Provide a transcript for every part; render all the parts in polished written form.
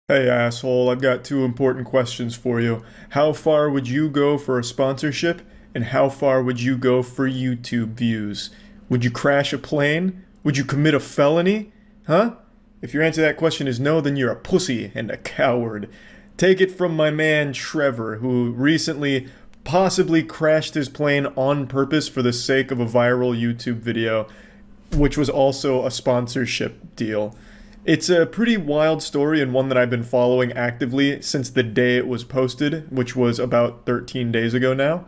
Hey asshole, I've got two important questions for you. How far would you go for a sponsorship, and how far would you go for YouTube views? Would you crash a plane? Would you commit a felony? Huh? If your answer to that question is no, then you're a pussy and a coward. Take it from my man Trevor, who recently possibly crashed his plane on purpose for the sake of a viral YouTube video, which was also a sponsorship deal. It's a pretty wild story and one that I've been following actively since the day it was posted, which was about 13 days ago now.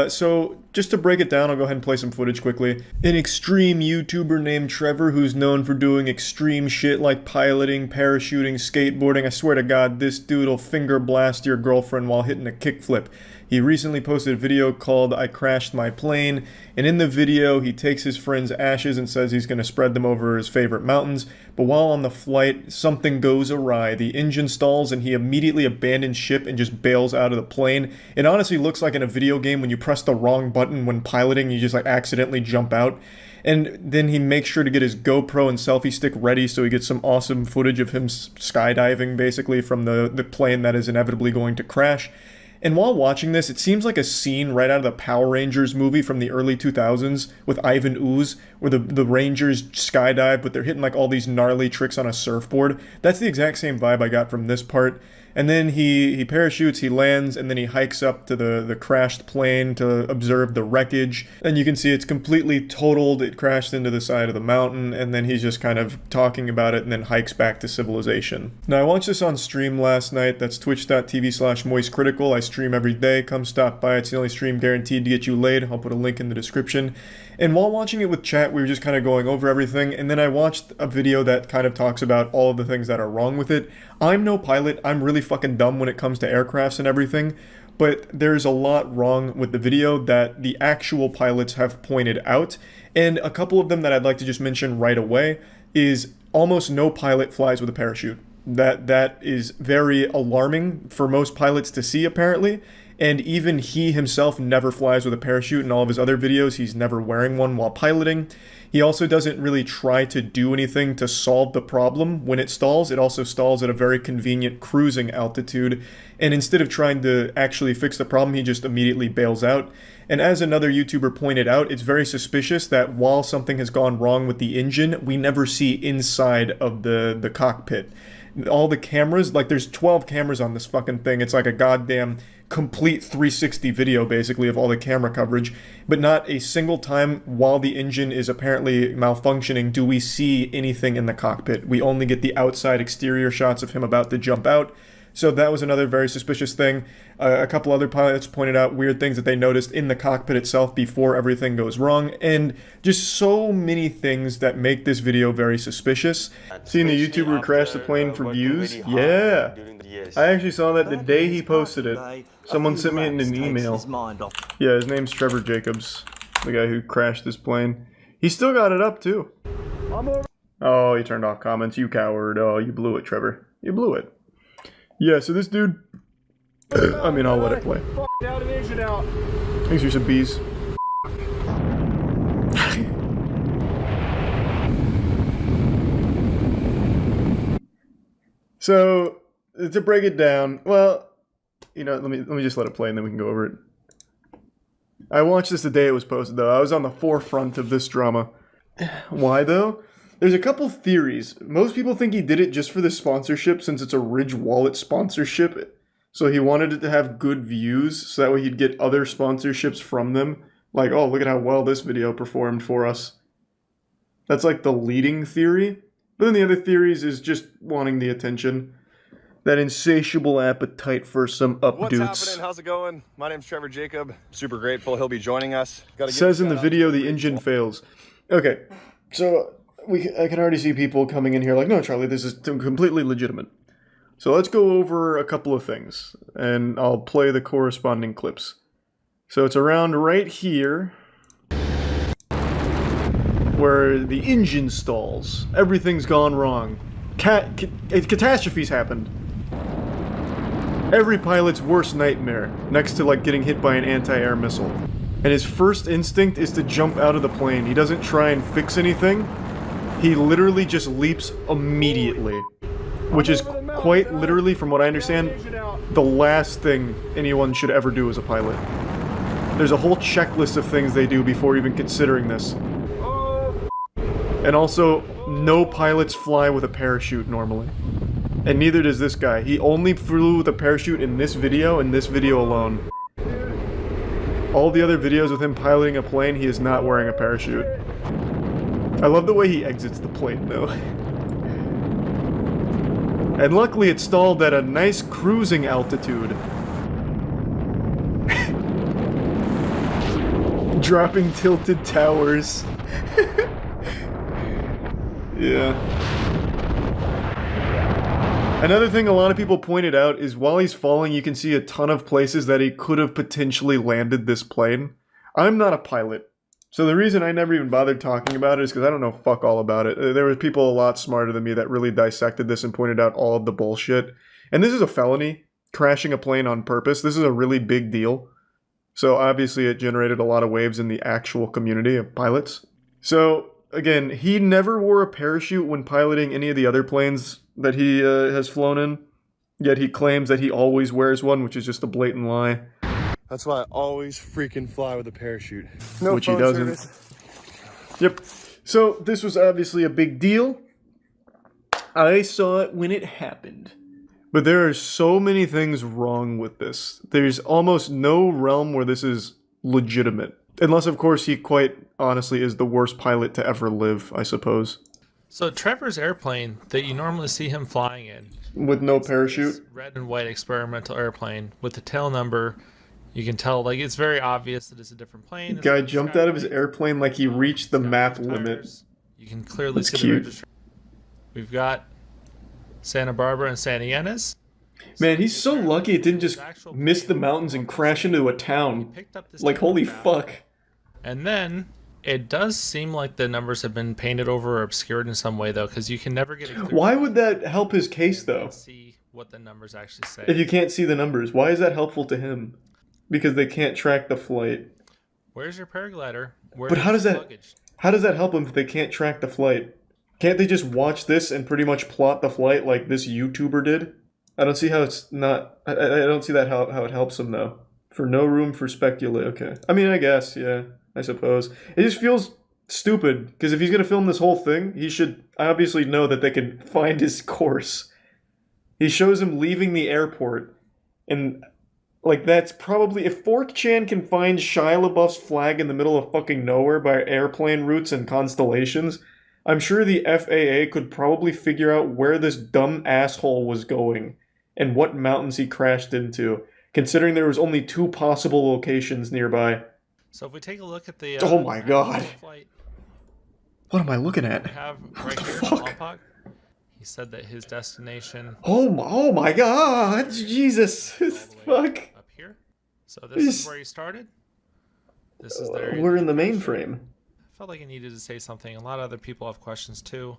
So just to break it down, I'll go ahead and play some footage quickly. An extreme YouTuber named Trevor, who's known for doing extreme shit like piloting, parachuting, skateboarding. I swear to God, this dude will finger blast your girlfriend while hitting a kickflip. He recently posted a video called "I Crashed My Plane," and in the video he takes his friend's ashes and says he's going to spread them over his favorite mountains, but while on the flight, something goes awry. The engine stalls and he immediately abandons ship and just bails out of the plane. It honestly looks like in a video game when you press the wrong button when piloting, you just like accidentally jump out. And then he makes sure to get his GoPro and selfie stick ready so he gets some awesome footage of him skydiving basically from the plane that is inevitably going to crash. And while watching this, it seems like a scene right out of the Power Rangers movie from the early 2000s with Ivan Ooze, where the Rangers skydive, but they're hitting like all these gnarly tricks on a surfboard. That's the exact same vibe I got from this part. And then he parachutes, he lands, and then he hikes up to the crashed plane to observe the wreckage. And you can see it's completely totaled, it crashed into the side of the mountain, and then he's just kind of talking about it and then hikes back to civilization. Now I watched this on stream last night, that's twitch.tv/moistcritical. I stream every day, come stop by, it's the only stream guaranteed to get you laid. I'll put a link in the description. And while watching it with chat, we were just kind of going over everything, and then I watched a video that kind of talks about all of the things that are wrong with it. I'm no pilot, I'm really fucking dumb when it comes to aircrafts and everything, but there's a lot wrong with the video that the actual pilots have pointed out, and a couple of them that I'd like to just mention right away is almost no pilot flies with a parachute. That is very alarming for most pilots to see, apparently. And even he himself never flies with a parachute. In all of his other videos, he's never wearing one while piloting. He also doesn't really try to do anything to solve the problem when it stalls. It also stalls at a very convenient cruising altitude. And instead of trying to actually fix the problem, he just immediately bails out. And as another YouTuber pointed out, it's very suspicious that while something has gone wrong with the engine, we never see inside of the cockpit. All the cameras, like there's 12 cameras on this fucking thing. It's like a goddamn complete 360 video basically of all the camera coverage, but not a single time while the engine is apparently malfunctioning do we see anything in the cockpit. We only get the outside exterior shots of him about to jump out. So that was another very suspicious thing. A couple other pilots pointed out weird things that they noticed in the cockpit itself before everything goes wrong, and just so many things that make this video very suspicious. Seeing the YouTuber who crashed the plane for views? Yeah! I actually saw that the day he posted it. Someone sent me it in an email. Yeah, his name's Trevor Jacobs, the guy who crashed this plane. He still got it up, too. Oh, he turned off comments. You coward. Oh, you blew it, Trevor. You blew it. Yeah, so this dude... I mean, I'll let it play. Thanks for some bees. So, to break it down, well, you know, let me just let it play and then we can go over it. I watched this the day it was posted, though. I was on the forefront of this drama. Why, though? There's a couple theories. Most people think he did it just for the sponsorship since it's a Ridge Wallet sponsorship. So he wanted it to have good views so that way he'd get other sponsorships from them. Like, oh, look at how well this video performed for us. That's like the leading theory. But then the other theories is just wanting the attention. That insatiable appetite for some updates. What's happening? How's it going? My name's Trevor Jacob. Super grateful he'll be joining us. Says in the video the engine fails. Okay, so I can already see people coming in here like, no, Charlie, this is completely legitimate. So let's go over a couple of things, and I'll play the corresponding clips. So it's around right here, where the engine stalls. Everything's gone wrong. Catastrophes happened. Every pilot's worst nightmare, next to like getting hit by an anti-air missile. And his first instinct is to jump out of the plane. He doesn't try and fix anything. He literally just leaps immediately, which is quite literally, from what I understand, the last thing anyone should ever do as a pilot. There's a whole checklist of things they do before even considering this. And also, no pilots fly with a parachute normally. And neither does this guy. He only flew with a parachute in this video, and this video alone. All the other videos with him piloting a plane, he is not wearing a parachute. I love the way he exits the plane, though. And luckily it stalled at a nice cruising altitude. Dropping tilted towers. Yeah. Another thing a lot of people pointed out is while he's falling, you can see a ton of places that he could have potentially landed this plane. I'm not a pilot, so the reason I never even bothered talking about it is because I don't know fuck all about it. There were people a lot smarter than me that really dissected this and pointed out all of the bullshit. And this is a felony, crashing a plane on purpose. This is a really big deal. So obviously it generated a lot of waves in the actual community of pilots. So again, he never wore a parachute when piloting any of the other planes that he has flown in, yet he claims that he always wears one, which is just a blatant lie. That's why I always freaking fly with a parachute. No, which he doesn't. Service. Yep. So this was obviously a big deal. I saw it when it happened. But there are so many things wrong with this. There's almost no realm where this is legitimate. Unless, of course, he quite honestly is the worst pilot to ever live, I suppose. So Trevor's airplane that you normally see him flying in, with no parachute, red and white experimental airplane with the tail number, you can tell like it's very obvious that it's a different plane. The guy jumped out of his airplane like he reached the map limit. You can clearly see the registration. We've got Santa Barbara and Santa Ynez. Man, he's so lucky it didn't just miss the mountains and crash into a town. Like, holy fuck. And then it does seem like the numbers have been painted over or obscured in some way, though, because you can never get a clear. Why would that help his case, though? See what the numbers actually say. If you can't see the numbers, why is that helpful to him? Because they can't track the flight. Where's your paraglider? But how does that help them if they can't track the flight? Can't they just watch this and pretty much plot the flight like this YouTuber did? I don't see how it's not. I don't see that how it helps them though. For no room for speculation. Okay. I mean, I guess, yeah. I suppose. It just feels stupid, because if he's going to film this whole thing, he should obviously know that they can find his course. He shows him leaving the airport, and, like, that's probably... If 4chan can find Shia LaBeouf's flag in the middle of fucking nowhere by airplane routes and constellations, I'm sure the FAA could probably figure out where this dumb asshole was going, and what mountains he crashed into, considering there was only 2 possible locations nearby. So if we take a look at the oh my god, flight, what am I looking at? Have right what the here, fuck? He said that his destination. Oh my god, Jesus, fuck. Up here. So this is where he started. This is there. We're in the mainframe. I felt like I needed to say something. A lot of other people have questions too.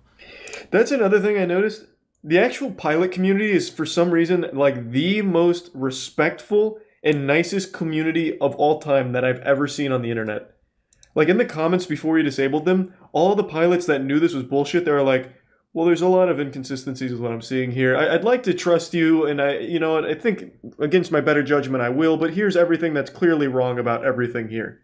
That's another thing I noticed. The actual pilot community is for some reason like the most respectful and nicest community of all time that I've ever seen on the internet. Like, in the comments before you disabled them, all the pilots that knew this was bullshit, they were like, well, there's a lot of inconsistencies with what I'm seeing here. I'd like to trust you, and I think against my better judgment I will, but here's everything that's clearly wrong about everything here.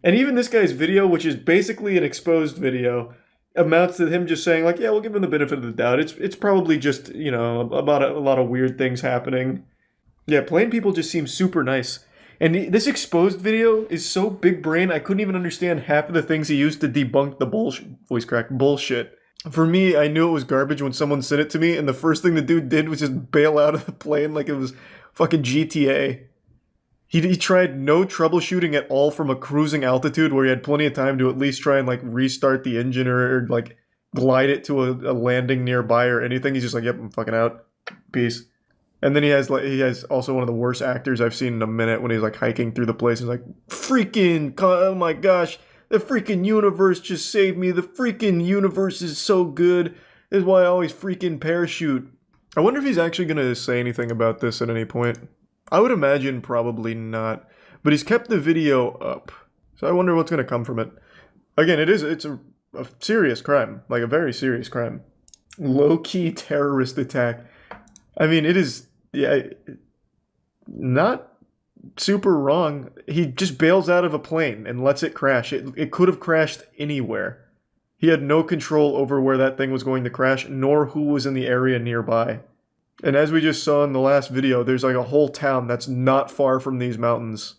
And even this guy's video, which is basically an exposed video, amounts to him just saying, like, yeah, we'll give him the benefit of the doubt. It's probably just, about a lot of weird things happening. Yeah, plain people just seem super nice. And this exposed video is so big brain, I couldn't even understand half of the things he used to debunk the bullshit. For me, I knew it was garbage when someone sent it to me, and the first thing the dude did was just bail out of the plane like it was fucking GTA. He tried no troubleshooting at all from a cruising altitude where he had plenty of time to at least try and, like, restart the engine or like, glide it to a landing nearby or anything. He's just like, yep, I'm fucking out. Peace. And then he has also one of the worst actors I've seen in a minute when he's like hiking through the place. He's like, freaking, oh my gosh, the freaking universe just saved me. The freaking universe is so good. This is why I always freaking parachute. I wonder if he's actually going to say anything about this at any point. I would imagine probably not. But he's kept the video up. So I wonder what's going to come from it. Again, it's a serious crime. Like a very serious crime. Low-key terrorist attack. I mean, it is, yeah, not super wrong. He just bails out of a plane and lets it crash. It could have crashed anywhere. He had no control over where that thing was going to crash, nor who was in the area nearby. And as we just saw in the last video, there's like a whole town that's not far from these mountains.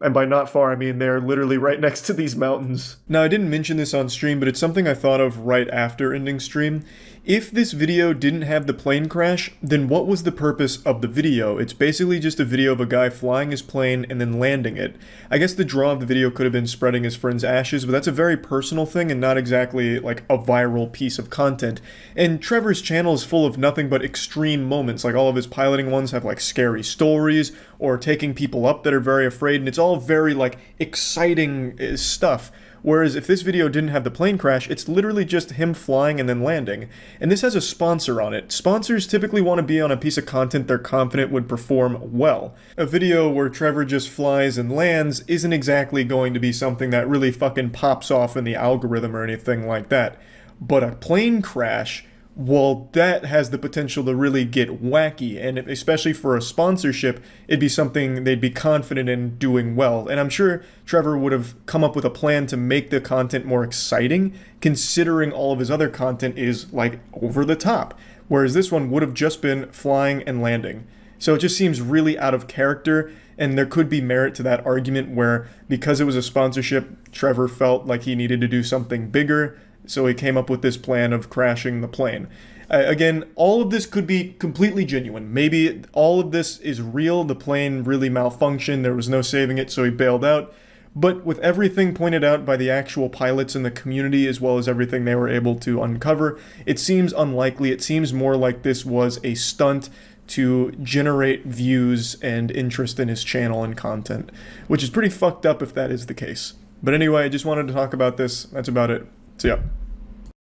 And by not far, I mean they're literally right next to these mountains. Now, I didn't mention this on stream, but it's something I thought of right after ending stream. If this video didn't have the plane crash, then what was the purpose of the video? It's basically just a video of a guy flying his plane and then landing it. I guess the draw of the video could have been spreading his friend's ashes, but that's a very personal thing and not exactly like a viral piece of content. And Trevor's channel is full of nothing but extreme moments, like all of his piloting ones have like scary stories or taking people up that are very afraid, and it's all very like exciting stuff. Whereas if this video didn't have the plane crash, it's literally just him flying and then landing. And this has a sponsor on it. Sponsors typically want to be on a piece of content they're confident would perform well. A video where Trevor just flies and lands isn't exactly going to be something that really fucking pops off in the algorithm or anything like that. But a plane crash, well, that has the potential to really get wacky, and especially for a sponsorship, it'd be something they'd be confident in doing well. And I'm sure Trevor would have come up with a plan to make the content more exciting, considering all of his other content is, like, over the top. Whereas this one would have just been flying and landing. So it just seems really out of character, and there could be merit to that argument where, because it was a sponsorship, Trevor felt like he needed to do something bigger, so he came up with this plan of crashing the plane. Again, all of this could be completely genuine. Maybe all of this is real, the plane really malfunctioned, there was no saving it, so he bailed out. But with everything pointed out by the actual pilots in the community, as well as everything they were able to uncover, it seems unlikely. It seems more like this was a stunt to generate views and interest in his channel and content, which is pretty fucked up if that is the case. But anyway, I just wanted to talk about this. That's about it. So yeah.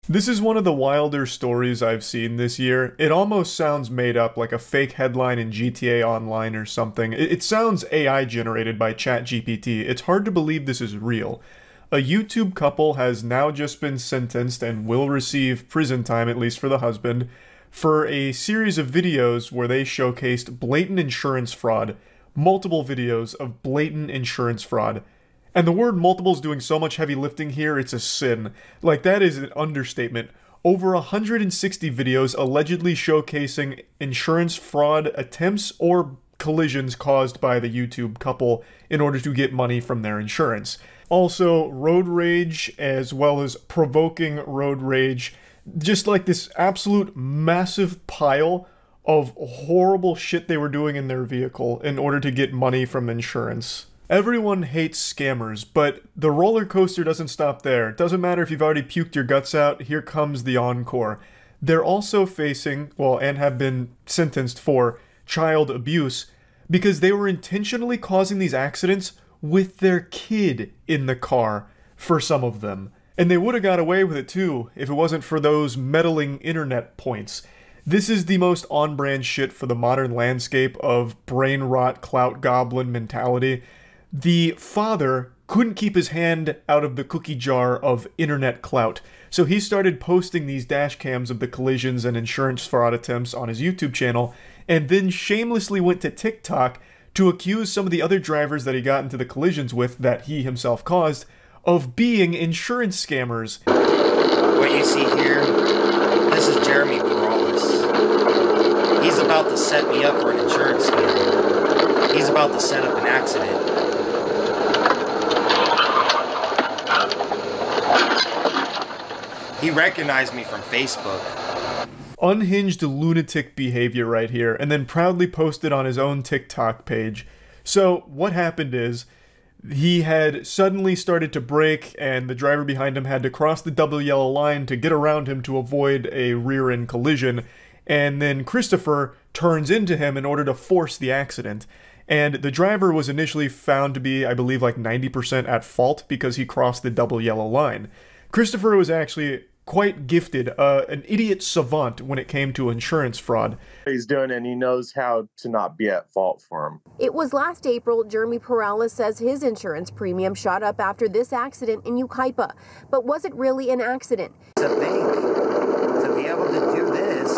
This is one of the wilder stories I've seen this year. It almost sounds made up, like a fake headline in GTA Online or something. It sounds AI generated by ChatGPT. It's hard to believe this is real. A YouTube couple has now just been sentenced and will receive prison time, at least for the husband, for a series of videos where they showcased blatant insurance fraud. Multiple videos of blatant insurance fraud. And the word multiple is doing so much heavy lifting here, it's a sin. Like, that is an understatement. Over 160 videos allegedly showcasing insurance fraud attempts or collisions caused by the YouTube couple in order to get money from their insurance. Also, road rage, as well as provoking road rage. Just like this absolute massive pile of horrible shit they were doing in their vehicle in order to get money from insurance. Everyone hates scammers, but the roller coaster doesn't stop there. It doesn't matter if you've already puked your guts out, here comes the encore. They're also facing, well, and have been sentenced for child abuse because they were intentionally causing these accidents with their kid in the car, for some of them. And they would have got away with it too if it wasn't for those meddling internet points. This is the most on-brand shit for the modern landscape of brain rot, clout goblin mentality. The father couldn't keep his hand out of the cookie jar of internet clout, so he started posting these dash cams of the collisions and insurance fraud attempts on his YouTube channel, and then shamelessly went to TikTok to accuse some of the other drivers that he got into the collisions with, that he himself caused, of being insurance scammers. What you see here, this is Jeremy Perales. He's about to set me up for an insurance scam. He's about to set up an accident. He recognized me from Facebook. Unhinged lunatic behavior right here, and then proudly posted on his own TikTok page. So what happened is, he had suddenly started to brake, and the driver behind him had to cross the double yellow line to get around him to avoid a rear-end collision, and then Christopher turns into him in order to force the accident. And the driver was initially found to be, I believe, like 90% at fault because he crossed the double yellow line. Christopher was actually quite gifted, an idiot savant when it came to insurance fraud. He's doing, and he knows how to not be at fault for him. It was last April. Jeremy Perales says his insurance premium shot up after this accident in Yucaipa. But was it really an accident? To think, to be able to do this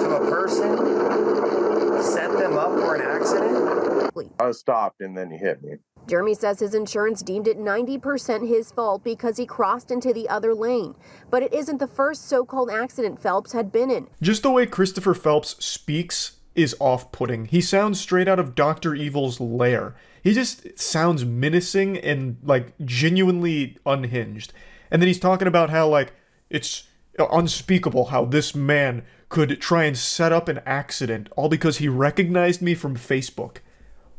to a person set them up for an accident? I was stopped and then he hit me. Jeremy says his insurance deemed it 90% his fault because he crossed into the other lane. But it isn't the first so-called accident Phelps had been in. Just the way Christopher Phelps speaks is off-putting. He sounds straight out of Dr. Evil's lair. He just sounds menacing and, like, genuinely unhinged. And then he's talking about how, like, it's unspeakable how this man could try and set up an accident all because he recognized me from Facebook.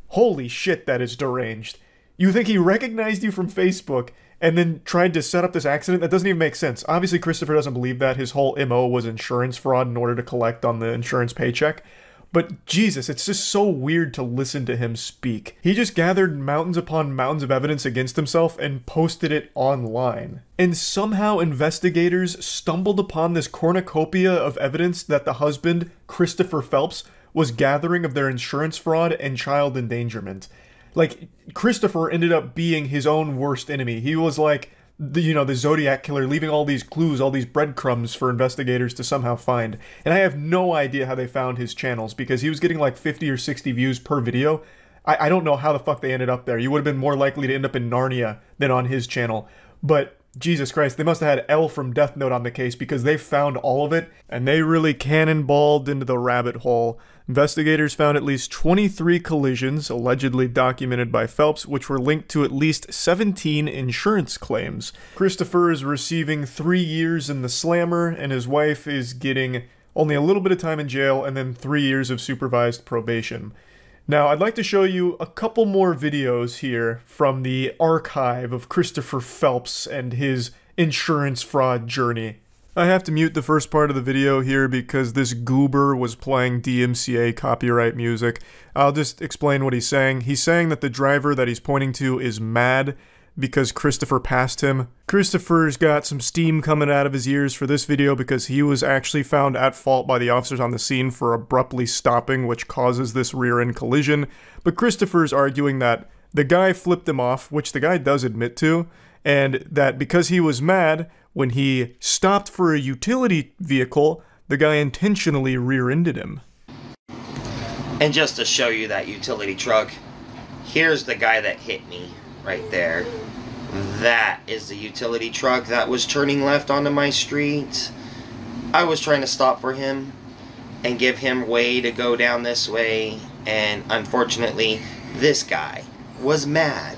Holy shit, that is deranged. You think he recognized you from Facebook and then tried to set up this accident? That doesn't even make sense. Obviously, Christopher doesn't believe that. His whole MO was insurance fraud in order to collect on the insurance paycheck. But Jesus, it's just so weird to listen to him speak. He just gathered mountains upon mountains of evidence against himself and posted it online. And somehow investigators stumbled upon this cornucopia of evidence that the husband, Christopher Phelps, was gathering of their insurance fraud and child endangerment. Like, Christopher ended up being his own worst enemy. He was like, the Zodiac killer, leaving all these clues, all these breadcrumbs for investigators to somehow find. And I have no idea how they found his channels, because he was getting like 50 or 60 views per video. I don't know how the fuck they ended up there. You would have been more likely to end up in Narnia than on his channel. But Jesus Christ, they must have had L from Death Note on the case, because they found all of it, and they really cannonballed into the rabbit hole. Investigators found at least 23 collisions, allegedly documented by Phelps, which were linked to at least 17 insurance claims. Christopher is receiving 3 years in the slammer, and his wife is getting only a little bit of time in jail and then 3 years of supervised probation. Now, I'd like to show you a couple more videos here from the archive of Christopher Phelps and his insurance fraud journey. I have to mute the first part of the video here because this goober was playing DMCA copyright music. I'll just explain what he's saying. He's saying that the driver that he's pointing to is mad because Christopher passed him. Christopher's got some steam coming out of his ears for this video because he was actually found at fault by the officers on the scene for abruptly stopping, which causes this rear-end collision. But Christopher's arguing that the guy flipped him off, which the guy does admit to, and that because he was mad, when he stopped for a utility vehicle, the guy intentionally rear-ended him. And just to show you that utility truck, here's the guy that hit me right there. That is the utility truck that was turning left onto my street. I was trying to stop for him and give him way to go down this way, and unfortunately this guy was mad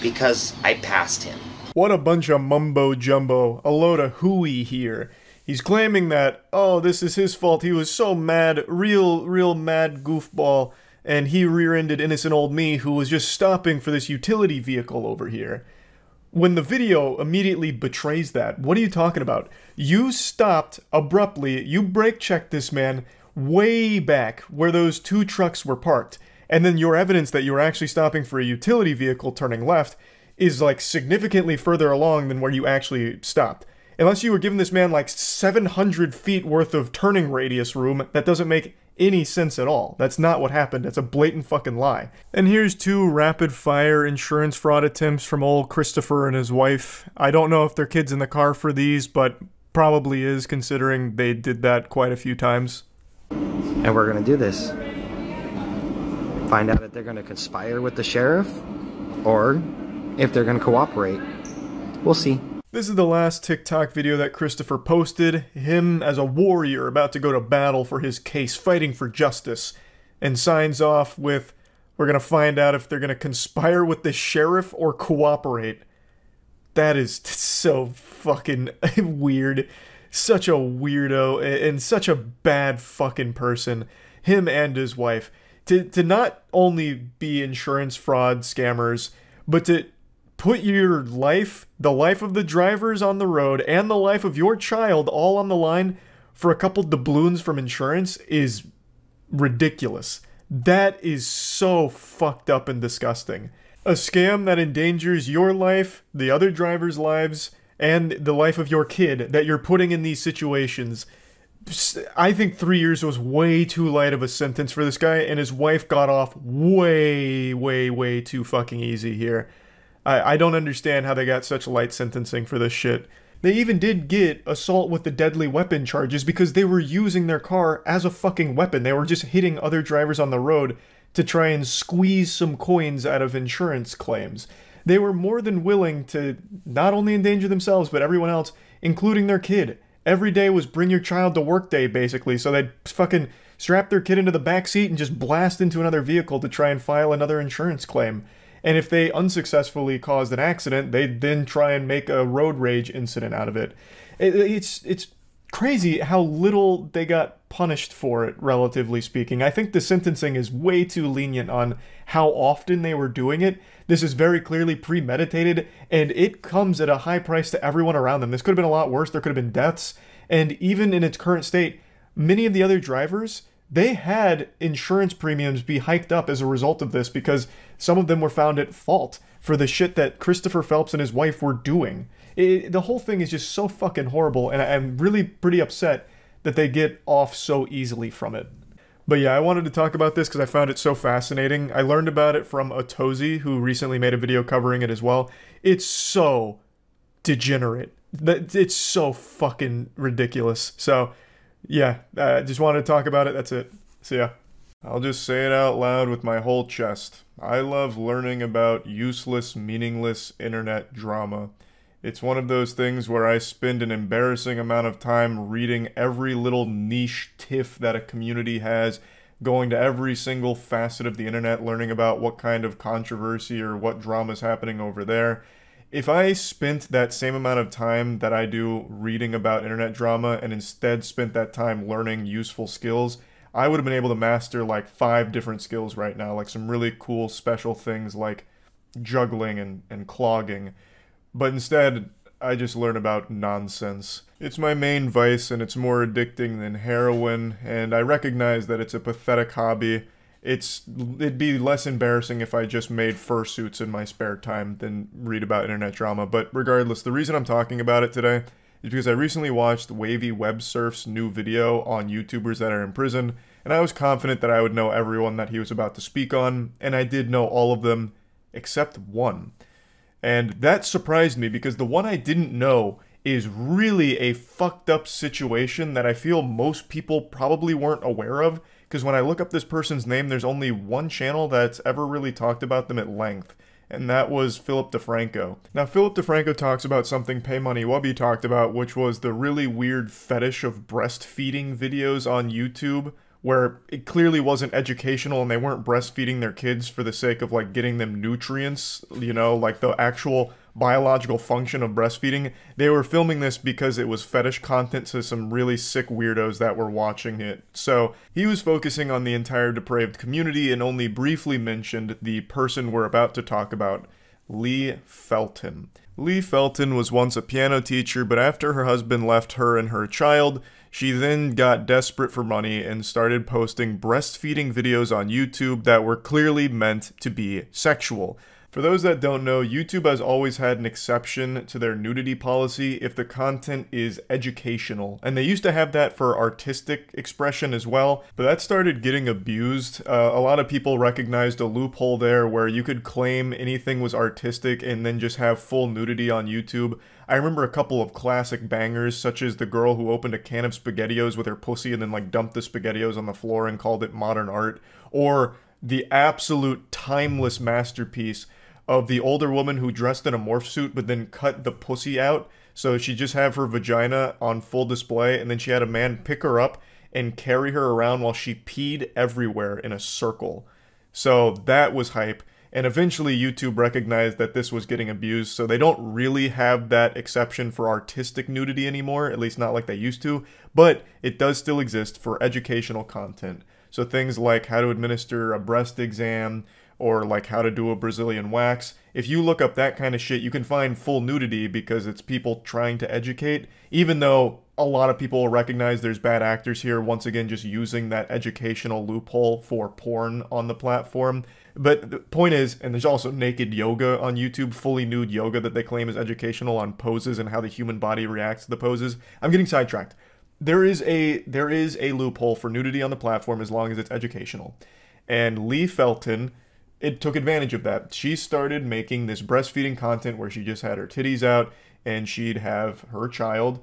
because I passed him. What a bunch of mumbo-jumbo, a load of hooey here. He's claiming that, oh, this is his fault, he was so mad, real mad goofball, and he rear-ended innocent old me who was just stopping for this utility vehicle over here. When the video immediately betrays that, what are you talking about? You stopped abruptly, you brake-checked this man way back where those two trucks were parked, and then your evidence that you were actually stopping for a utility vehicle turning left is like significantly further along than where you actually stopped. Unless you were giving this man like 700 feet worth of turning radius room, that doesn't make any sense at all. That's not what happened. It's a blatant fucking lie. And here's 2 rapid-fire insurance fraud attempts from old Christopher and his wife. I don't know if their kid's in the car for these, but probably is, considering they did that quite a few times. And we're gonna do this. Find out if they're gonna conspire with the sheriff, or if they're gonna cooperate. We'll see. This is the last TikTok video that Christopher posted, him as a warrior about to go to battle for his case, fighting for justice, and signs off with, we're gonna find out if they're gonna conspire with the sheriff or cooperate. That is so fucking weird. Such a weirdo, and such a bad fucking person. Him and his wife. To not only be insurance fraud scammers, but to put your life, the life of the drivers on the road, and the life of your child all on the line for a couple doubloons from insurance is ridiculous. That is so fucked up and disgusting. A scam that endangers your life, the other drivers' lives, and the life of your kid that you're putting in these situations. I think 3 years was way too light of a sentence for this guy, and his wife got off way too fucking easy here. I don't understand how they got such light sentencing for this shit. They even did get assault with a deadly weapon charges because they were using their car as a fucking weapon. They were just hitting other drivers on the road to try and squeeze some coins out of insurance claims. They were more than willing to not only endanger themselves, but everyone else, including their kid. Every day was bring your child to work day, basically, so they'd fucking strap their kid into the back seat and just blast into another vehicle to try and file another insurance claim. And if they unsuccessfully caused an accident, they'd then try and make a road rage incident out of it. It's crazy how little they got punished for it, relatively speaking. I think the sentencing is way too lenient on how often they were doing it. This is very clearly premeditated, and it comes at a high price to everyone around them. This could have been a lot worse. There could have been deaths. And even in its current state, many of the other drivers, they had insurance premiums be hiked up as a result of this because some of them were found at fault for the shit that Christopher Phelps and his wife were doing. The whole thing is just so fucking horrible, and I'm really pretty upset that they get off so easily from it. But yeah, I wanted to talk about this because I found it so fascinating. I learned about it from Otozi, who recently made a video covering it as well. It's so degenerate. It's so fucking ridiculous. So yeah, just wanted to talk about it. That's it. See ya. I'll just say it out loud with my whole chest. I love learning about useless, meaningless internet drama. It's one of those things where I spend an embarrassing amount of time reading every little niche tiff that a community has, going to every single facet of the internet, learning about what kind of controversy or what drama is happening over there. If I spent that same amount of time that I do reading about internet drama and instead spent that time learning useful skills, I would have been able to master like 5 different skills right now, like some really cool special things like juggling and clogging. But instead, I just learn about nonsense. It's my main vice, and it's more addicting than heroin, and I recognize that it's a pathetic hobby. It'd be less embarrassing if I just made fursuits in my spare time than read about internet drama. But regardless, the reason I'm talking about it today is because I recently watched Wavy Web Surf's new video on YouTubers that are in prison, and I was confident that I would know everyone that he was about to speak on, and I did know all of them except one. And that surprised me because the one I didn't know is really a fucked up situation that I feel most people probably weren't aware of, because when I look up this person's name, there's only one channel that's ever really talked about them at length, and that was Philip DeFranco. Now, Philip DeFranco talks about something Pay Money Wubby talked about, which was the really weird fetish of breastfeeding videos on YouTube, where it clearly wasn't educational and they weren't breastfeeding their kids for the sake of like getting them nutrients, you know, like the actual biological function of breastfeeding. They were filming this because it was fetish content to some really sick weirdos that were watching it. So he was focusing on the entire depraved community and only briefly mentioned the person we're about to talk about, Lee Felton. Lee Felton was once a piano teacher, but after her husband left her and her child, she then got desperate for money and started posting breastfeeding videos on YouTube that were clearly meant to be sexual. For those that don't know, YouTube has always had an exception to their nudity policy if the content is educational. And they used to have that for artistic expression as well, but that started getting abused. A lot of people recognized a loophole there where you could claim anything was artistic and then just have full nudity on YouTube. I remember a couple of classic bangers, such as the girl who opened a can of SpaghettiOs with her pussy and then like dumped the SpaghettiOs on the floor and called it modern art, or the absolute timeless masterpiece of the older woman who dressed in a morph suit but then cut the pussy out, so she just have her vagina on full display, and then she had a man pick her up and carry her around while she peed everywhere in a circle. So that was hype, and eventually YouTube recognized that this was getting abused, so they don't really have that exception for artistic nudity anymore, at least not like they used to, but it does still exist for educational content. So things like how to administer a breast exam, or like how to do a Brazilian wax. If you look up that kind of shit, you can find full nudity because it's people trying to educate, even though a lot of people will recognize there's bad actors here, once again just using that educational loophole for porn on the platform. But the point is, and there's also naked yoga on YouTube, fully nude yoga that they claim is educational on poses and how the human body reacts to the poses. I'm getting sidetracked. There is a loophole for nudity on the platform as long as it's educational. And Lee Felton it took advantage of that. She started making this breastfeeding content where she just had her titties out and she'd have her child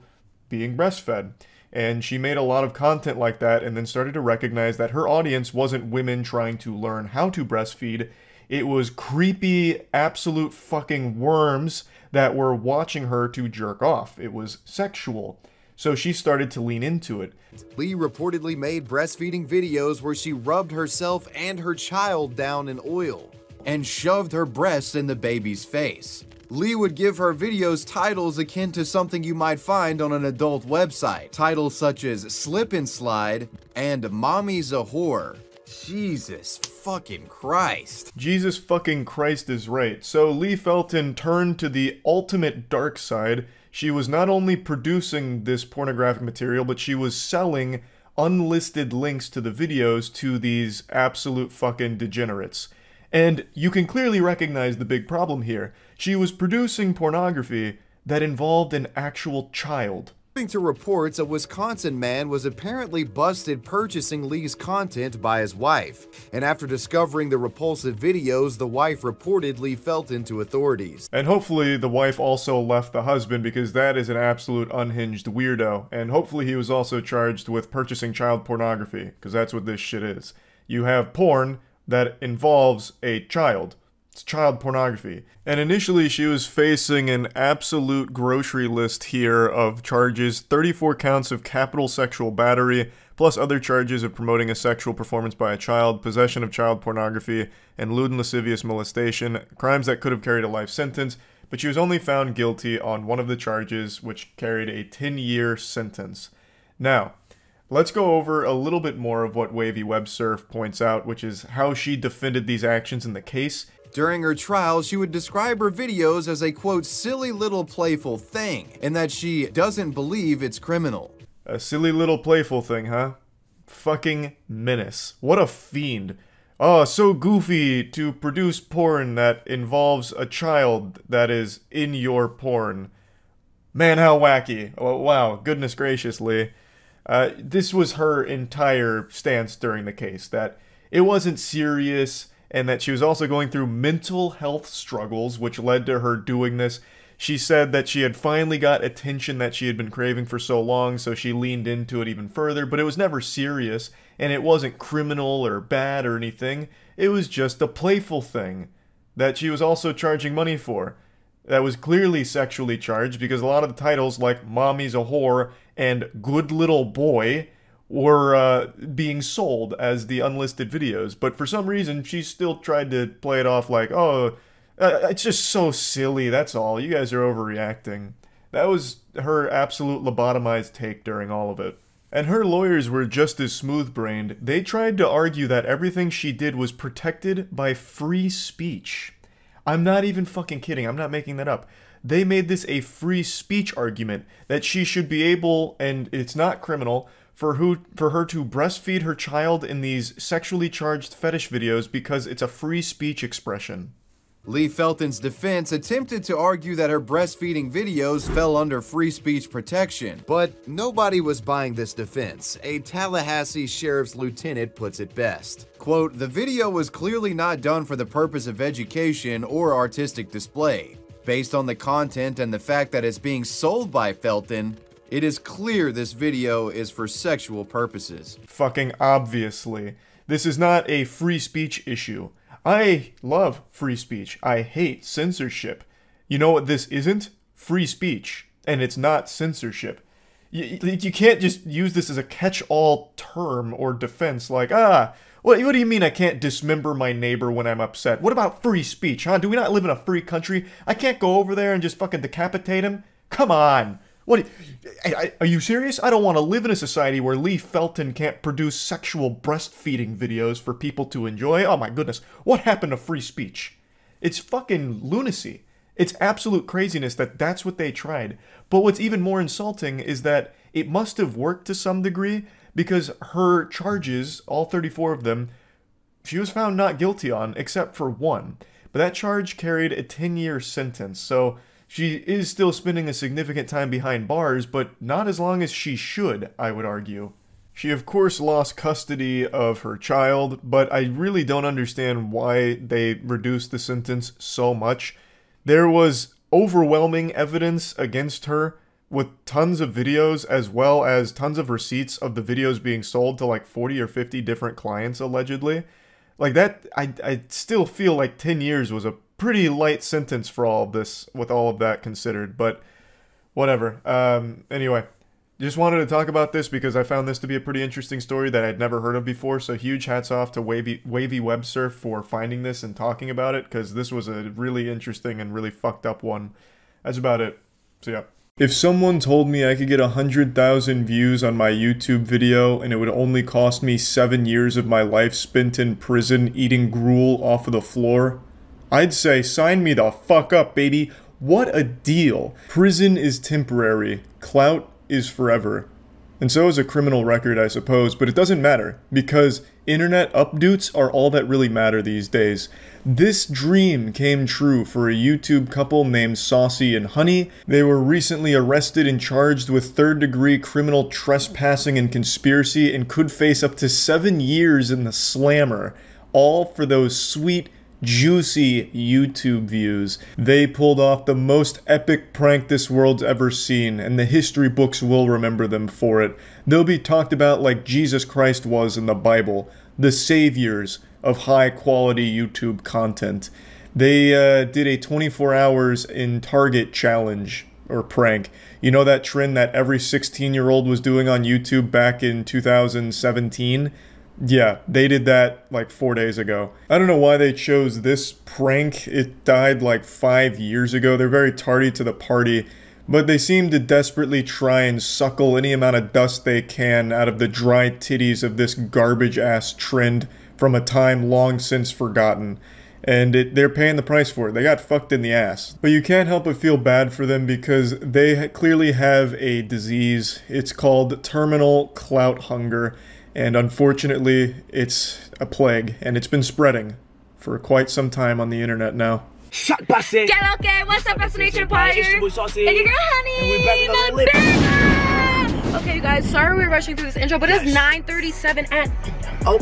being breastfed. And she made a lot of content like that and then started to recognize that her audience wasn't women trying to learn how to breastfeed. It was creepy, absolute fucking worms that were watching her to jerk off. It was sexual. So she started to lean into it. Lee reportedly made breastfeeding videos where she rubbed herself and her child down in oil and shoved her breasts in the baby's face. Lee would give her videos titles akin to something you might find on an adult website. Titles such as Slip and Slide and Mommy's a Whore. Jesus fucking Christ. Jesus fucking Christ is right. So Lee Felton turned to the ultimate dark side. She was not only producing this pornographic material, but she was selling unlisted links to the videos to these absolute fucking degenerates. And you can clearly recognize the big problem here. She was producing pornography that involved an actual child. According to reports, a Wisconsin man was apparently busted purchasing Lee's content by his wife, and after discovering the repulsive videos, the wife reportedly felt into authorities. And hopefully the wife also left the husband, because that is an absolute unhinged weirdo, and hopefully he was also charged with purchasing child pornography, because that's what this shit is. You have porn that involves a child. It's child pornography. And initially she was facing an absolute grocery list here of charges: 34 counts of capital sexual battery, plus other charges of promoting a sexual performance by a child, possession of child pornography, and lewd and lascivious molestation, crimes that could have carried a life sentence, but she was only found guilty on one of the charges, which carried a 10-year sentence. Now, let's go over a little bit more of what Wavy Web Surf points out, which is how she defended these actions in the case. During her trial, she would describe her videos as a, quote, silly little playful thing, and that she doesn't believe it's criminal. A silly little playful thing, huh? Fucking menace. What a fiend. Oh, so goofy to produce porn that involves a child that is in your porn. Man, how wacky. Oh, wow, goodness graciously. This was her entire stance during the case, that it wasn't serious, and that she was also going through mental health struggles, which led to her doing this. She said that she had finally got attention that she had been craving for so long, so she leaned into it even further, but it was never serious, and it wasn't criminal or bad or anything. It was just a playful thing that she was also charging money for. That was clearly sexually charged, because a lot of the titles like Mommy's a Whore and Good Little Boy were being sold as the unlisted videos, but for some reason she still tried to play it off like, oh, it's just so silly, that's all, you guys are overreacting. That was her absolute lobotomized take during all of it. And her lawyers were just as smooth-brained. They tried to argue that everything she did was protected by free speech. I'm not even fucking kidding, I'm not making that up. They made this a free speech argument, that she should be able, and it's not criminal, for her to breastfeed her child in these sexually charged fetish videos because it's a free speech expression. Lee Felton's defense attempted to argue that her breastfeeding videos fell under free speech protection, but nobody was buying this defense. A Tallahassee sheriff's lieutenant puts it best. Quote, "The video was clearly not done for the purpose of education or artistic display. Based on the content and the fact that it's being sold by Felton, it is clear this video is for sexual purposes." Fucking obviously. This is not a free speech issue. I love free speech. I hate censorship. You know what this isn't? Free speech. And it's not censorship. You can't just use this as a catch-all term or defense like, what do you mean I can't dismember my neighbor when I'm upset? What about free speech, huh? Do we not live in a free country? I can't go over there and just fucking decapitate him? Come on. Are you serious? I don't want to live in a society where Lee Felton can't produce sexual breastfeeding videos for people to enjoy. Oh my goodness, what happened to free speech? It's fucking lunacy. It's absolute craziness that that's what they tried. But what's even more insulting is that it must have worked to some degree, because her charges, all 34 of them, she was found not guilty on, except for one. But that charge carried a 10-year sentence, so she is still spending a significant time behind bars, but not as long as she should, I would argue. She of course lost custody of her child, but I really don't understand why they reduced the sentence so much. There was overwhelming evidence against her with tons of videos as well as tons of receipts of the videos being sold to like 40 or 50 different clients allegedly. Like that, I still feel like 10 years was a pretty light sentence for all of this, with all of that considered, but whatever. Anyway, just wanted to talk about this because I found this to be a pretty interesting story that I'd never heard of before, so huge hats off to Wavy Websurf for finding this and talking about it, because this was a really interesting and really fucked up one. That's about it. So yeah. If someone told me I could get 100,000 views on my YouTube video and it would only cost me 7 years of my life spent in prison eating gruel off of the floor, I'd say sign me the fuck up, baby. What a deal. Prison is temporary. Clout is forever. And so is a criminal record, I suppose, but it doesn't matter, because internet updates are all that really matter these days. This dream came true for a YouTube couple named Saucy and Honey. They were recently arrested and charged with third-degree criminal trespassing and conspiracy and could face up to 7 years in the slammer, all for those sweet, juicy YouTube views. They pulled off the most epic prank this world's ever seen, and the history books will remember them for it. They'll be talked about like Jesus Christ was in the Bible, the saviors of high-quality YouTube content. They did a 24 hours in Target challenge, or prank. You know that trend that every 16-year-old was doing on YouTube back in 2017? Yeah, they did that like 4 days ago. I don't know why they chose this prank. It died like 5 years ago. They're very tardy to the party, but they seem to desperately try and suckle any amount of dust they can out of the dry titties of this garbage-ass trend from a time long since forgotten. And they're paying the price for it. They got fucked in the ass. But you can't help but feel bad for them because they clearly have a disease. It's called terminal clout hunger. And unfortunately, it's a plague, and it's been spreading for quite some time on the internet now. Shut Bassett! Get okay, what's up, Fascination Empire? And your girl, Honey! Okay, you guys, sorry we're rushing through this intro, but it's 9:37 at... Oh.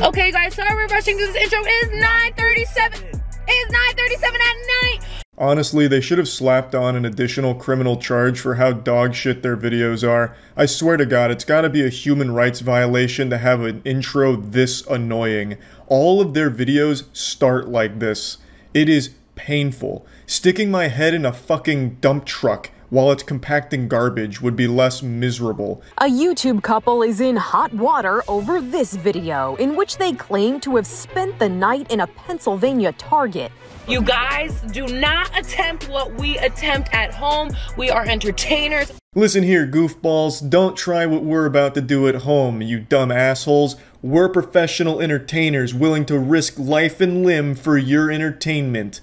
Okay, you guys, sorry we're rushing through this intro, it is 9:37! It's 9:37 at night! Honestly, they should have slapped on an additional criminal charge for how dog shit their videos are. I swear to God, it's gotta be a human rights violation to have an intro this annoying. All of their videos start like this. It is painful. Sticking my head in a fucking dump truck while it's compacting garbage would be less miserable. A YouTube couple is in hot water over this video, in which they claim to have spent the night in a Pennsylvania Target. You guys, do not attempt what we attempt at home. We are entertainers. Listen here, goofballs. Don't try what we're about to do at home, you dumb assholes. We're professional entertainers willing to risk life and limb for your entertainment.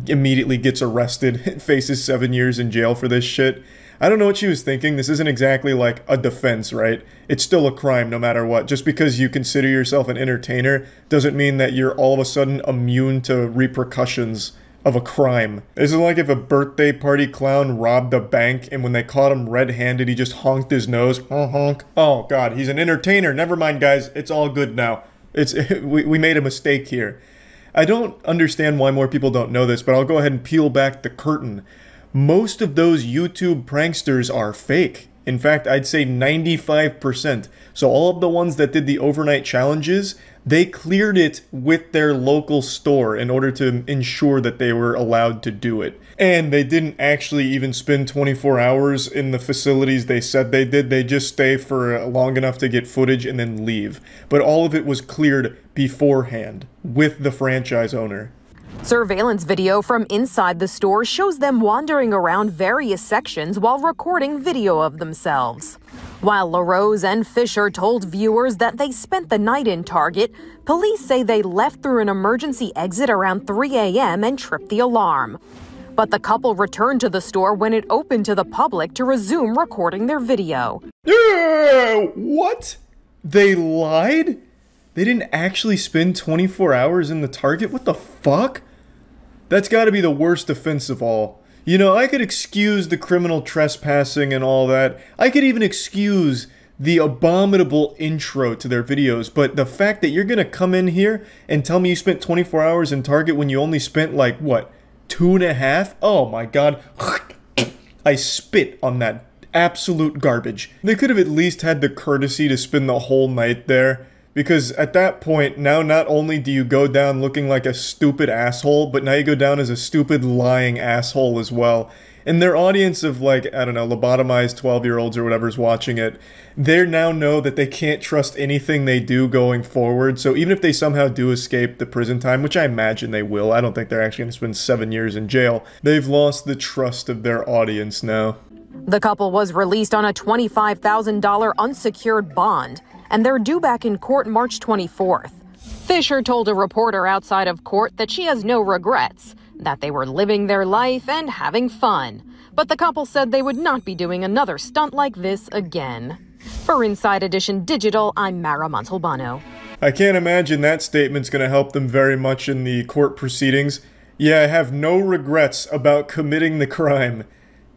Immediately gets arrested, faces 7 years in jail for this shit. I don't know what she was thinking. This isn't exactly like a defense, right? It's still a crime no matter what. Just because you consider yourself an entertainer doesn't mean that you're all of a sudden immune to repercussions of a crime. This is like if a birthday party clown robbed a bank and when they caught him red-handed, he just honked his nose. Honk. Oh God, he's an entertainer. Never mind, guys. It's all good now. We made a mistake here. I don't understand why more people don't know this, but I'll go ahead and peel back the curtain. Most of those YouTube pranksters are fake. In fact, I'd say 95%. So all of the ones that did the overnight challenges, they cleared it with their local store in order to ensure that they were allowed to do it. And they didn't actually even spend 24 hours in the facilities they said they did. They just stay for long enough to get footage and then leave. But all of it was cleared beforehand with the franchise owner. Surveillance video from inside the store shows them wandering around various sections while recording video of themselves. While LaRose and Fisher told viewers that they spent the night in Target, police say they left through an emergency exit around 3 a.m. and tripped the alarm. But the couple returned to the store when it opened to the public to resume recording their video. What? They lied? They didn't actually spend 24 hours in the Target? What the fuck? That's gotta be the worst offense of all. You know, I could excuse the criminal trespassing and all that. I could even excuse the abominable intro to their videos, but the fact that you're gonna come in here and tell me you spent 24 hours in Target when you only spent, like, what, 2.5? Oh my god. I spit on that absolute garbage. They could have at least had the courtesy to spend the whole night there, because at that point, now not only do you go down looking like a stupid asshole, but now you go down as a stupid lying asshole as well. And their audience of, like, I don't know, lobotomized 12-year-olds or whatever's watching it, they now know that they can't trust anything they do going forward. So even if they somehow do escape the prison time, which I imagine they will, I don't think they're actually going to spend 7 years in jail, they've lost the trust of their audience now. The couple was released on a $25,000 unsecured bond, and they're due back in court March 24th. Fisher told a reporter outside of court that she has no regrets, that they were living their life and having fun. But the couple said they would not be doing another stunt like this again. For Inside Edition Digital, I'm Mara Montalbano. I can't imagine that statement's going to help them very much in the court proceedings. Yeah, I have no regrets about committing the crime.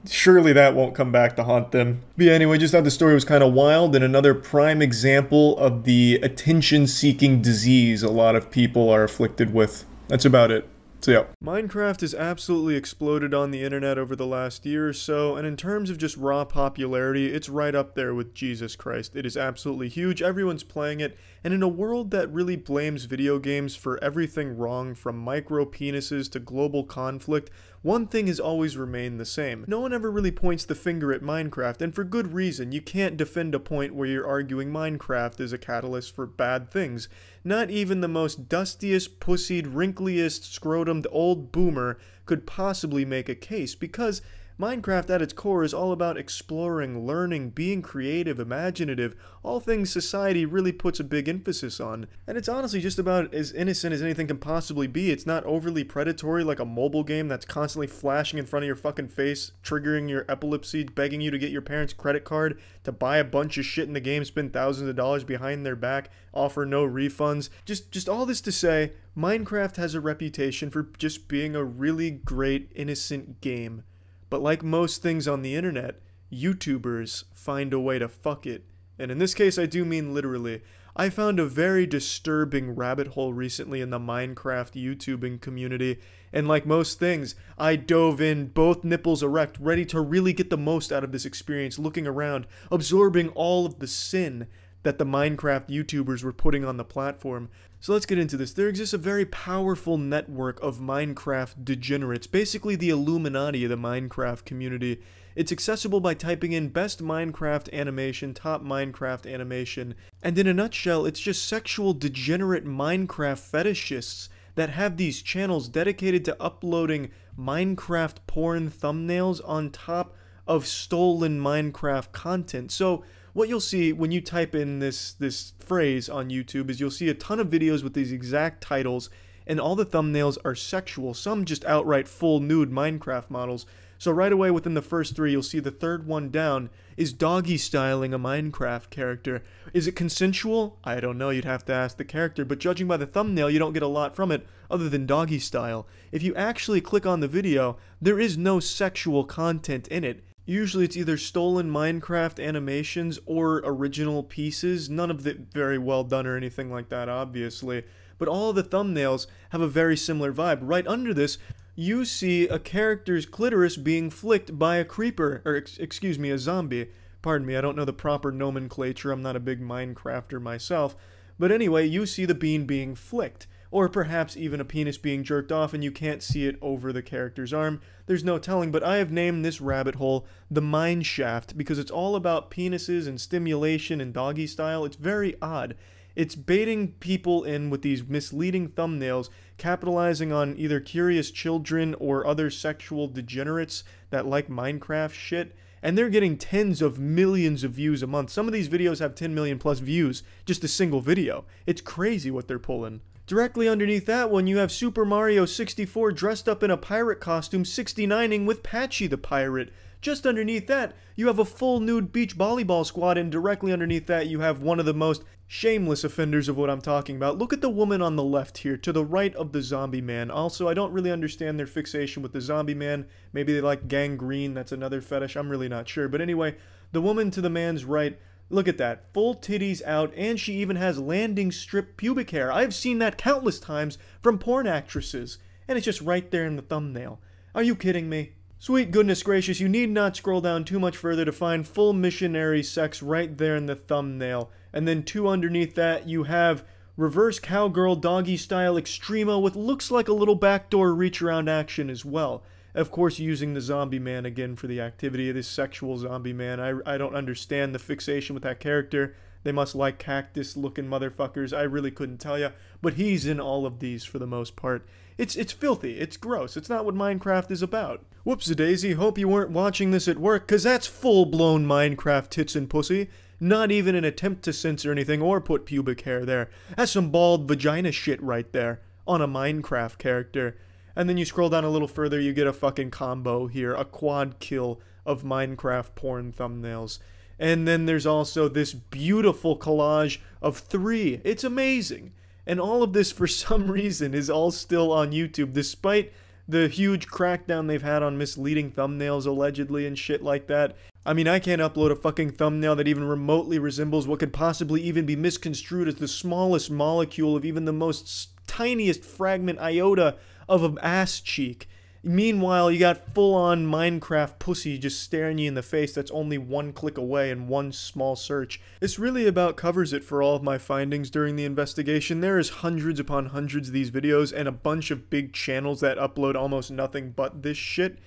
Surely that won't come back to haunt them. But yeah, anyway, just thought the story was kind of wild and another prime example of the attention-seeking disease a lot of people are afflicted with. That's about it. So yeah. Minecraft has absolutely exploded on the internet over the last year or so, and in terms of just raw popularity, it's right up there with Jesus Christ. It is absolutely huge, everyone's playing it, and in a world that really blames video games for everything wrong from micro penises to global conflict, one thing has always remained the same. No one ever really points the finger at Minecraft, and for good reason. You can't defend a point where you're arguing Minecraft is a catalyst for bad things. Not even the most dustiest, pussied, wrinkliest, scrotumed old boomer could possibly make a case, because Minecraft at its core is all about exploring, learning, being creative, imaginative, all things society really puts a big emphasis on. And it's honestly just about as innocent as anything can possibly be. It's not overly predatory like a mobile game that's constantly flashing in front of your fucking face, triggering your epilepsy, begging you to get your parents' credit card to buy a bunch of shit in the game, spend thousands of dollars behind their back, offer no refunds. Just all this to say, Minecraft has a reputation for just being a really great, innocent game. But like most things on the internet, YouTubers find a way to fuck it. And in this case, I do mean literally. I found a very disturbing rabbit hole recently in the Minecraft YouTubing community, and like most things, I dove in, both nipples erect, ready to really get the most out of this experience, looking around, absorbing all of the sin that the Minecraft YouTubers were putting on the platform. So let's get into this. There exists a very powerful network of Minecraft degenerates, basically the Illuminati of the Minecraft community. It's accessible by typing in best Minecraft animation, top Minecraft animation, and in a nutshell, it's just sexual degenerate Minecraft fetishists that have these channels dedicated to uploading Minecraft porn thumbnails on top of stolen Minecraft content. So what you'll see when you type in this phrase on YouTube is you'll see a ton of videos with these exact titles, and all the thumbnails are sexual, some just outright full nude Minecraft models. So right away within the first three, you'll see the third one down is doggy styling a Minecraft character. Is it consensual? I don't know, you'd have to ask the character, but judging by the thumbnail, you don't get a lot from it other than doggy style. If you actually click on the video, there is no sexual content in it. Usually it's either stolen Minecraft animations or original pieces, none of it very well done or anything like that, obviously. But all of the thumbnails have a very similar vibe. Right under this, you see a character's clitoris being flicked by a creeper, or excuse me, a zombie. Pardon me, I don't know the proper nomenclature, I'm not a big Minecrafter myself. But anyway, you see the bean being flicked. Or perhaps even a penis being jerked off and you can't see it over the character's arm. There's no telling, but I have named this rabbit hole the Mine Shaft because it's all about penises and stimulation and doggy style. It's very odd. It's baiting people in with these misleading thumbnails, capitalizing on either curious children or other sexual degenerates that like Minecraft shit. And they're getting tens of millions of views a month. Some of these videos have 10 million plus views, just a single video. It's crazy what they're pulling. Directly underneath that one, you have Super Mario 64 dressed up in a pirate costume 69ing with Patchy the Pirate. Just underneath that, you have a full nude beach volleyball squad, and directly underneath that, you have one of the most shameless offenders of what I'm talking about. Look at the woman on the left here, to the right of the zombie man. Also, I don't really understand their fixation with the zombie man. Maybe they like gangrene, that's another fetish, I'm really not sure. But anyway, the woman to the man's right Look at that. Full titties out, and she even has landing strip pubic hair. I've seen that countless times from porn actresses. And it's just right there in the thumbnail. Are you kidding me? Sweet goodness gracious, you need not scroll down too much further to find full missionary sex right there in the thumbnail. And then 2 underneath that, you have reverse cowgirl doggy style extremo with looks like a little backdoor reach around action as well. Of course, using the zombie man again for the activity of this sexual zombie man. I don't understand the fixation with that character. They must like cactus looking motherfuckers. I really couldn't tell ya. But he's in all of these for the most part. It's filthy. It's gross. It's not what Minecraft is about. Whoops-a-daisy. Hope you weren't watching this at work, cause that's full-blown Minecraft tits and pussy. Not even an attempt to censor anything or put pubic hair there. That's some bald vagina shit right there. On a Minecraft character. And then you scroll down a little further, you get a fucking combo here. A quad kill of Minecraft porn thumbnails. And then there's also this beautiful collage of 3. It's amazing. And all of this, for some reason, is all still on YouTube, despite the huge crackdown they've had on misleading thumbnails, allegedly, and shit like that. I mean, I can't upload a fucking thumbnail that even remotely resembles what could possibly even be misconstrued as the smallest molecule of even the most tiniest fragment iota of an ass cheek. Meanwhile, you got full-on Minecraft pussy just staring you in the face that's only 1 click away in 1 small search. This really about covers it for all of my findings during the investigation. There is hundreds upon hundreds of these videos and a bunch of big channels that upload almost nothing but this shit.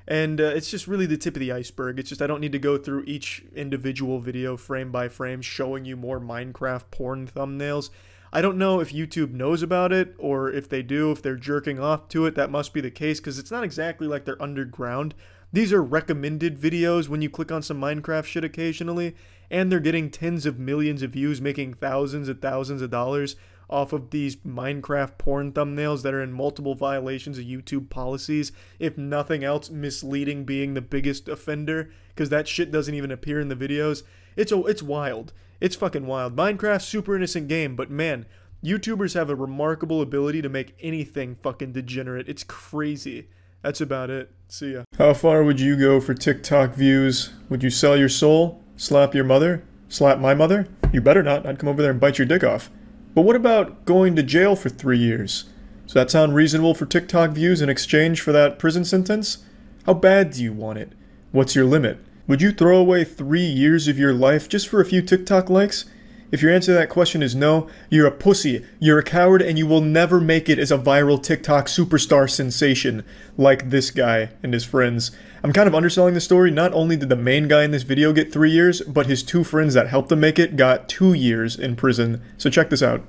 And it's just really the tip of the iceberg. It's just I don't need to go through each individual video frame by frame showing you more Minecraft porn thumbnails. I don't know if YouTube knows about it, or if they do, if they're jerking off to it. That must be the case, because it's not exactly like they're underground. These are recommended videos when you click on some Minecraft shit occasionally, and they're getting tens of millions of views, making thousands and thousands of dollars off of these Minecraft porn thumbnails that are in multiple violations of YouTube policies, if nothing else, misleading being the biggest offender, because that shit doesn't even appear in the videos. It's wild. It's fucking wild. Minecraft's super innocent game, but man, YouTubers have a remarkable ability to make anything fucking degenerate. It's crazy. That's about it. See ya. How far would you go for TikTok views? Would you sell your soul? Slap your mother? Slap my mother? You better not. I'd come over there and bite your dick off. But what about going to jail for 3 years? Does that sound reasonable for TikTok views in exchange for that prison sentence? How bad do you want it? What's your limit? Would you throw away 3 years of your life just for a few TikTok likes? If your answer to that question is no, you're a pussy, you're a coward, and you will never make it as a viral TikTok superstar sensation like this guy and his friends. I'm kind of underselling the story. Not only did the main guy in this video get 3 years, but his 2 friends that helped him make it got 2 years in prison. So check this out.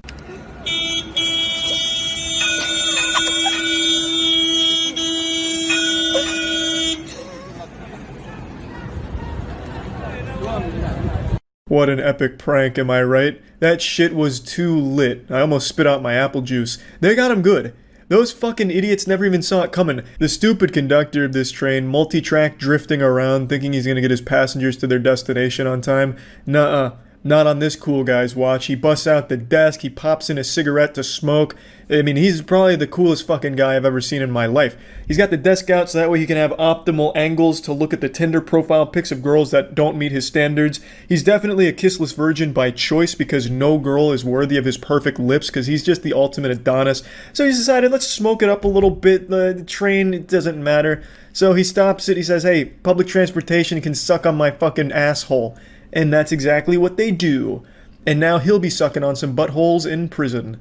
What an epic prank, am I right? That shit was too lit. I almost spit out my apple juice. They got him good. Those fucking idiots never even saw it coming. The stupid conductor of this train, multi-track drifting around, thinking he's gonna get his passengers to their destination on time. Nuh-uh. Not on this cool guy's watch. He busts out the desk, he pops in a cigarette to smoke. I mean, he's probably the coolest fucking guy I've ever seen in my life. He's got the desk out so that way he can have optimal angles to look at the Tinder profile pics of girls that don't meet his standards. He's definitely a kissless virgin by choice because no girl is worthy of his perfect lips because he's just the ultimate Adonis. So he's decided, let's smoke it up a little bit. The train, it doesn't matter. So he stops it, he says, hey, public transportation can suck on my fucking asshole. And that's exactly what they do. And now he'll be sucking on some buttholes in prison.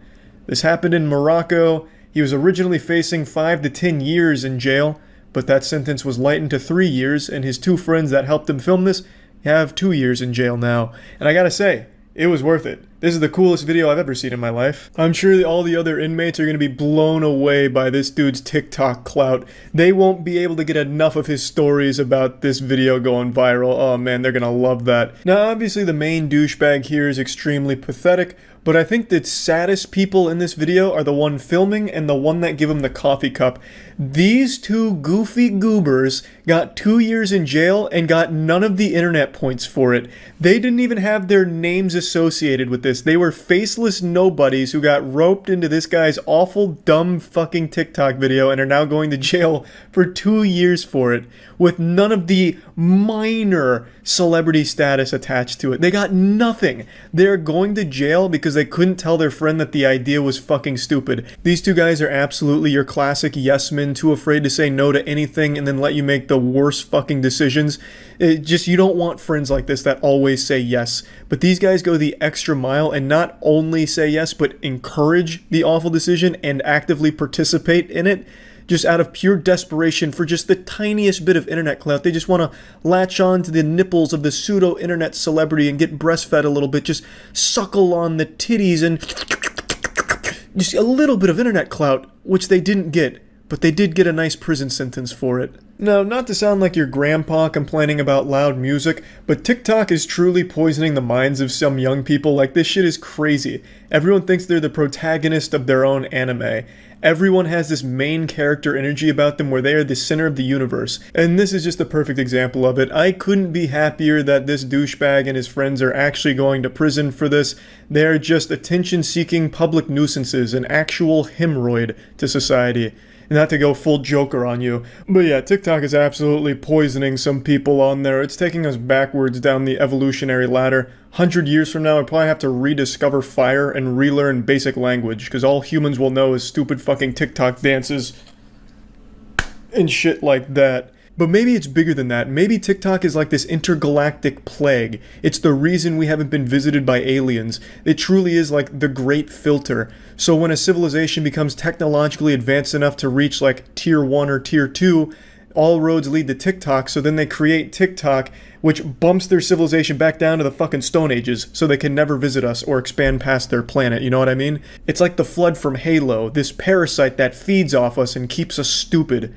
This happened in Morocco. He was originally facing 5 to 10 years in jail, but that sentence was lightened to 3 years, and his 2 friends that helped him film this have 2 years in jail now. And I gotta say, it was worth it. This is the coolest video I've ever seen in my life. I'm sure all the other inmates are going to be blown away by this dude's TikTok clout. They won't be able to get enough of his stories about this video going viral. Oh man, they're going to love that. Now obviously the main douchebag here is extremely pathetic, but I think the saddest people in this video are the one filming and the one that give him the coffee cup. These 2 goofy goobers got 2 years in jail and got none of the internet points for it. They didn't even have their names associated with this. They were faceless nobodies who got roped into this guy's awful, dumb fucking TikTok video and are now going to jail for 2 years for it, with none of the minor celebrity status attached to it. They got nothing. They're going to jail because they couldn't tell their friend that the idea was fucking stupid. These two guys are absolutely your classic yes men, too afraid to say no to anything and then let you make the worst fucking decisions. You don't want friends like this that always say yes. But these guys go the extra mile and not only say yes, but encourage the awful decision and actively participate in it. Just out of pure desperation for just the tiniest bit of internet clout. They just want to latch on to the nipples of the pseudo-internet celebrity and get breastfed a little bit. Just suckle on the titties and just a little bit of internet clout, which they didn't get. But they did get a nice prison sentence for it. Now, not to sound like your grandpa complaining about loud music, but TikTok is truly poisoning the minds of some young people. Like, this shit is crazy. Everyone thinks they're the protagonist of their own anime. Everyone has this main character energy about them where they are the center of the universe. And this is just a perfect example of it. I couldn't be happier that this douchebag and his friends are actually going to prison for this. They're just attention-seeking public nuisances, an actual hemorrhoid to society. Not to go full Joker on you. But yeah, TikTok is absolutely poisoning some people on there. It's taking us backwards down the evolutionary ladder. 100 years from now, we'll probably have to rediscover fire and relearn basic language, because all humans will know is stupid fucking TikTok dances and shit like that. But maybe it's bigger than that. Maybe TikTok is like this intergalactic plague. It's the reason we haven't been visited by aliens. It truly is like the great filter. So when a civilization becomes technologically advanced enough to reach like tier 1 or tier 2, all roads lead to TikTok, so then they create TikTok, which bumps their civilization back down to the fucking Stone Ages, so they can never visit us or expand past their planet, you know what I mean? It's like the Flood from Halo, this parasite that feeds off us and keeps us stupid.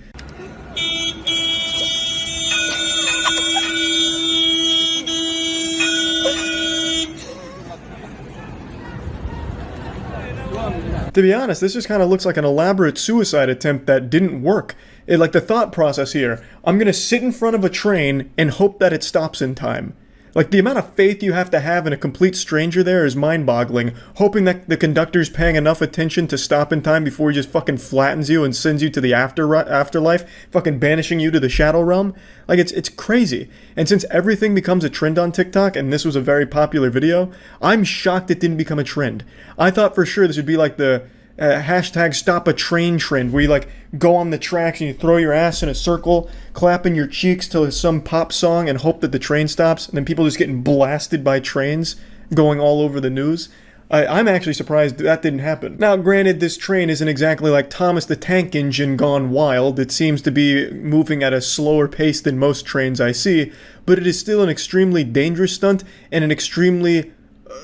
To be honest, this just kind of looks like an elaborate suicide attempt that didn't work. Like the thought process here, I'm gonna sit in front of a train and hope that it stops in time. Like, the amount of faith you have to have in a complete stranger there is mind-boggling, hoping that the conductor's paying enough attention to stop in time before he just fucking flattens you and sends you to the afterlife, fucking banishing you to the shadow realm. Like, it's crazy. And since everything becomes a trend on TikTok, and this was a very popular video, I'm shocked it didn't become a trend. I thought for sure this would be like the hashtag stop a train trend, where you like go on the tracks and you throw your ass in a circle, clapping your cheeks to some pop song and hope that the train stops, and then people just getting blasted by trains going all over the news. I'm actually surprised that didn't happen. Now, granted, this train isn't exactly like Thomas the Tank Engine gone wild. It seems to be moving at a slower pace than most trains I see, but it is still an extremely dangerous stunt and an extremely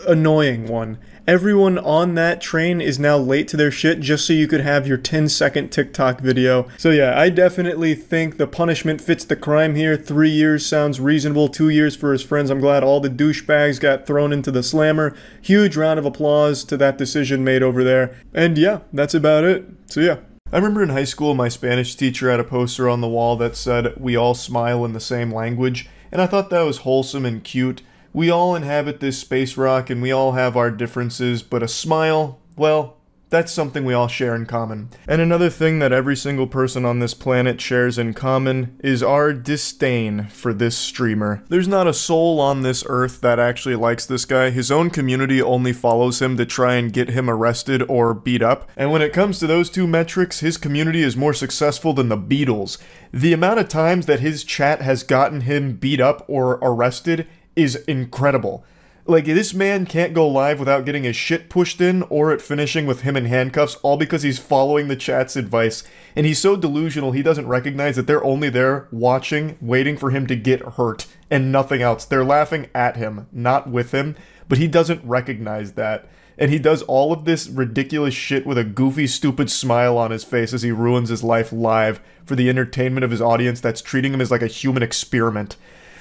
annoying one. Everyone on that train is now late to their shit just so you could have your 10-second TikTok video. So yeah, I definitely think the punishment fits the crime here. 3 years sounds reasonable. 2 years for his friends. I'm glad all the douchebags got thrown into the slammer. Huge round of applause to that decision made over there. And yeah, that's about it. So yeah. I remember in high school my Spanish teacher had a poster on the wall that said, "We all smile in the same language," and I thought that was wholesome and cute. We all inhabit this space rock and we all have our differences, but a smile, well, that's something we all share in common. And another thing that every single person on this planet shares in common is our disdain for this streamer. There's not a soul on this earth that actually likes this guy. His own community only follows him to try and get him arrested or beat up. And when it comes to those two metrics, his community is more successful than the Beatles. The amount of times that his chat has gotten him beat up or arrested is incredible. Like, this man can't go live without getting his shit pushed in or it finishing with him in handcuffs, all because he's following the chat's advice. And he's so delusional he doesn't recognize that they're only there watching, waiting for him to get hurt and nothing else. They're laughing at him, not with him, but he doesn't recognize that. And he does all of this ridiculous shit with a goofy, stupid smile on his face as he ruins his life live for the entertainment of his audience that's treating him as like a human experiment.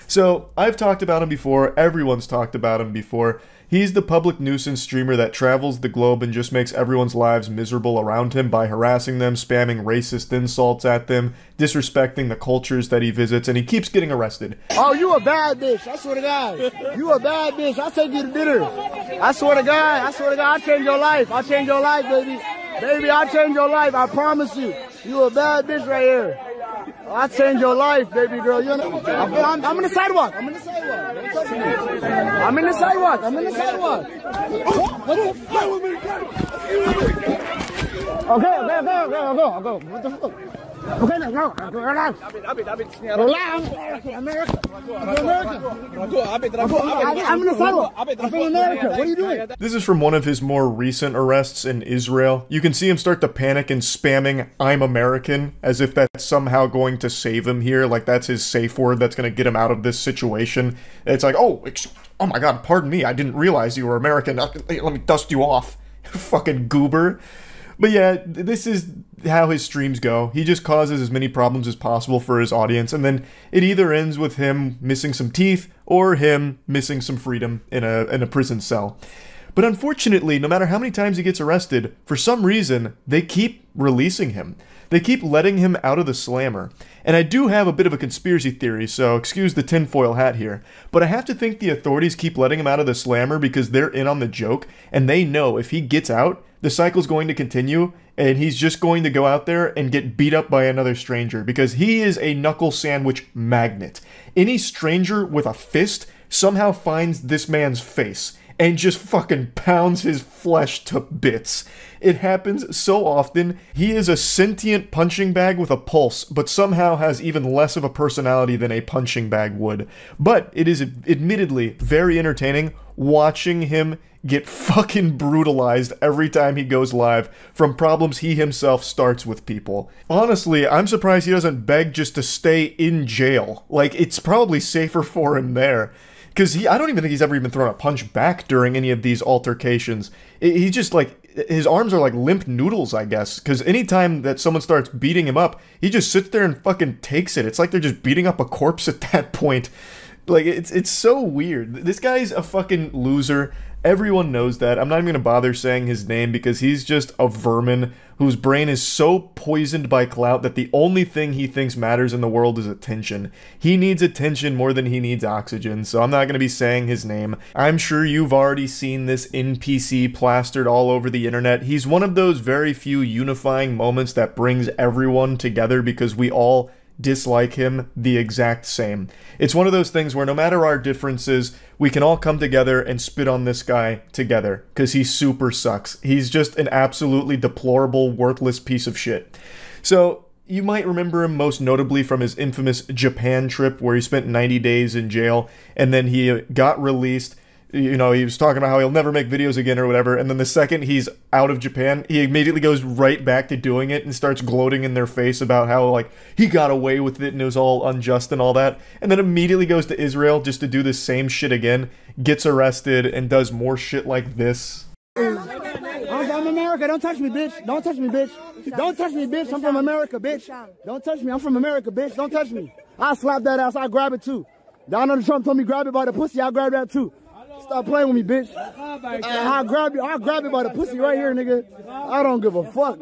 So, I've talked about him before, everyone's talked about him before. He's the public nuisance streamer that travels the globe and just makes everyone's lives miserable around him by harassing them, spamming racist insults at them, disrespecting the cultures that he visits, and he keeps getting arrested. Oh, you a bad bitch, I swear to God. You a bad bitch, I'll take you to dinner. I swear to God, I'll change your life. I'll change your life, baby. Baby, I'll change your life, I promise you. You a bad bitch right here. I'll change your life, baby girl. You know, I'm in the sidewalk. I'm in the sidewalk. Don't touch me. I'm in the sidewalk. I'm in the sidewalk. Okay. I'll go. What the fuck? Okay, now go. Relax. Relax. America. I'm in the sidewalk. I'm from America. What are you doing? This is from one of his more recent arrests in Israel. You can see him start to panic and spamming "I'm American" as if that's somehow going to save him here, like that's his safe word that's going to get him out of this situation. It's like, oh my god, pardon me, I didn't realize you were American. Let me dust you off, fucking goober. But yeah, this is how his streams go. He just causes as many problems as possible for his audience, and then it either ends with him missing some teeth or him missing some freedom in a prison cell. But unfortunately, no matter how many times he gets arrested, for some reason, they keep releasing him. They keep letting him out of the slammer. And I do have a bit of a conspiracy theory, so excuse the tinfoil hat here, but I have to think the authorities keep letting him out of the slammer because they're in on the joke, and they know if he gets out, the cycle's going to continue, and he's just going to go out there and get beat up by another stranger, because he is a knuckle sandwich magnet. Any stranger with a fist somehow finds this man's face and just fucking pounds his flesh to bits. It happens so often. He is a sentient punching bag with a pulse, but somehow has even less of a personality than a punching bag would. But it is admittedly very entertaining watching him get fucking brutalized every time he goes live from problems he himself starts with people. Honestly, I'm surprised he doesn't beg just to stay in jail. Like, it's probably safer for him there. Because I don't even think he's ever even thrown a punch back during any of these altercations. He just, like, his arms are like limp noodles, I guess. Because anytime that someone starts beating him up, he just sits there and fucking takes it. It's like they're just beating up a corpse at that point. Like, it's so weird. This guy's a fucking loser. Everyone knows that. I'm not even going to bother saying his name because he's just a vermin whose brain is so poisoned by clout that the only thing he thinks matters in the world is attention. He needs attention more than he needs oxygen, so I'm not going to be saying his name. I'm sure you've already seen this NPC plastered all over the internet. He's one of those very few unifying moments that brings everyone together because we all dislike him the exact same. It's one of those things where no matter our differences, we can all come together and spit on this guy together, because he super sucks. He's just an absolutely deplorable, worthless piece of shit. So, you might remember him most notably from his infamous Japan trip, where he spent 90 days in jail, and then he got released. You know, he was talking about how he'll never make videos again or whatever, and then the second he's out of Japan, he immediately goes right back to doing it and starts gloating in their face about how, like, he got away with it and it was all unjust and all that, and then immediately goes to Israel just to do the same shit again, gets arrested, and does more shit like this. I'm America. Don't touch me, bitch. Don't touch me, bitch. Don't touch me, bitch. I'm from America, bitch. Don't touch me. I'm from America, bitch. Don't touch me. I'll slap that ass. I'll grab it, too. Donald Trump told me grab it by the pussy. I'll grab that, too. Stop playing with me, bitch. I'll grab it by the pussy right here, nigga. I don't give a fuck.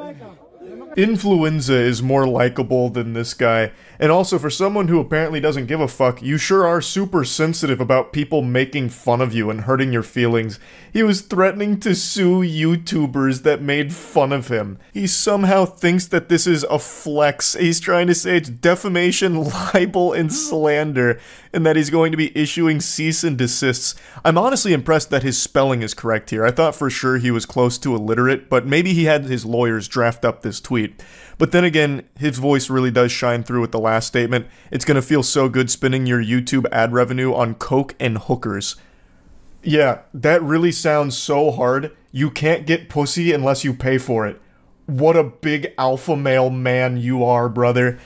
Penguinz0 is more likable than this guy, and also for someone who apparently doesn't give a fuck, you sure are super sensitive about people making fun of you and hurting your feelings. He was threatening to sue YouTubers that made fun of him. He somehow thinks that this is a flex. He's trying to say it's defamation, libel, and slander, and that he's going to be issuing cease and desists. I'm honestly impressed that his spelling is correct here. I thought for sure he was close to illiterate, but maybe he had his lawyers draft up this tweet. But then again, his voice really does shine through with the last statement. It's gonna feel so good spending your YouTube ad revenue on coke and hookers. Yeah, that really sounds so hard. You can't get pussy unless you pay for it. What a big alpha male man you are, brother.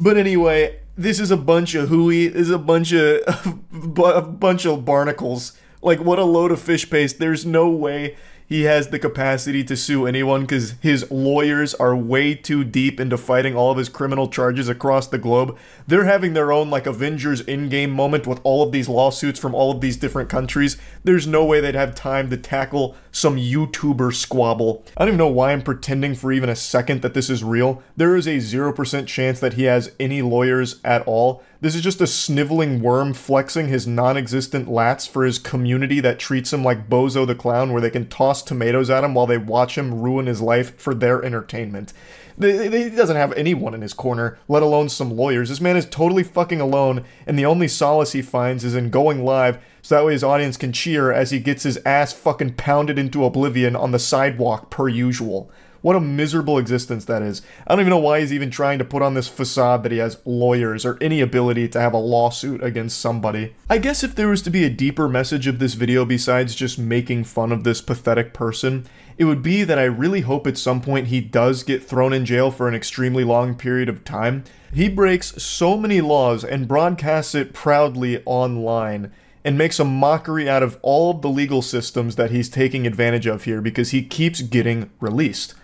But anyway, this is a bunch of hooey. This is a bunch of barnacles. Like, what a load of fish paste. There's no way he has the capacity to sue anyone because his lawyers are way too deep into fighting all of his criminal charges across the globe. They're having their own, like, Avengers Endgame moment with all of these lawsuits from all of these different countries. There's no way they'd have time to tackle some YouTuber squabble. I don't even know why I'm pretending for even a second that this is real. There is a 0% chance that he has any lawyers at all. This is just a sniveling worm flexing his non-existent lats for his community that treats him like Bozo the Clown, where they can toss tomatoes at him while they watch him ruin his life for their entertainment. He doesn't have anyone in his corner, let alone some lawyers. This man is totally fucking alone, and the only solace he finds is in going live so that way his audience can cheer as he gets his ass fucking pounded into oblivion on the sidewalk per usual. What a miserable existence that is. I don't even know why he's even trying to put on this facade that he has lawyers or any ability to have a lawsuit against somebody. I guess if there was to be a deeper message of this video besides just making fun of this pathetic person, it would be that I really hope at some point he does get thrown in jail for an extremely long period of time. He breaks so many laws and broadcasts it proudly online and makes a mockery out of all of the legal systems that he's taking advantage of here because he keeps getting released.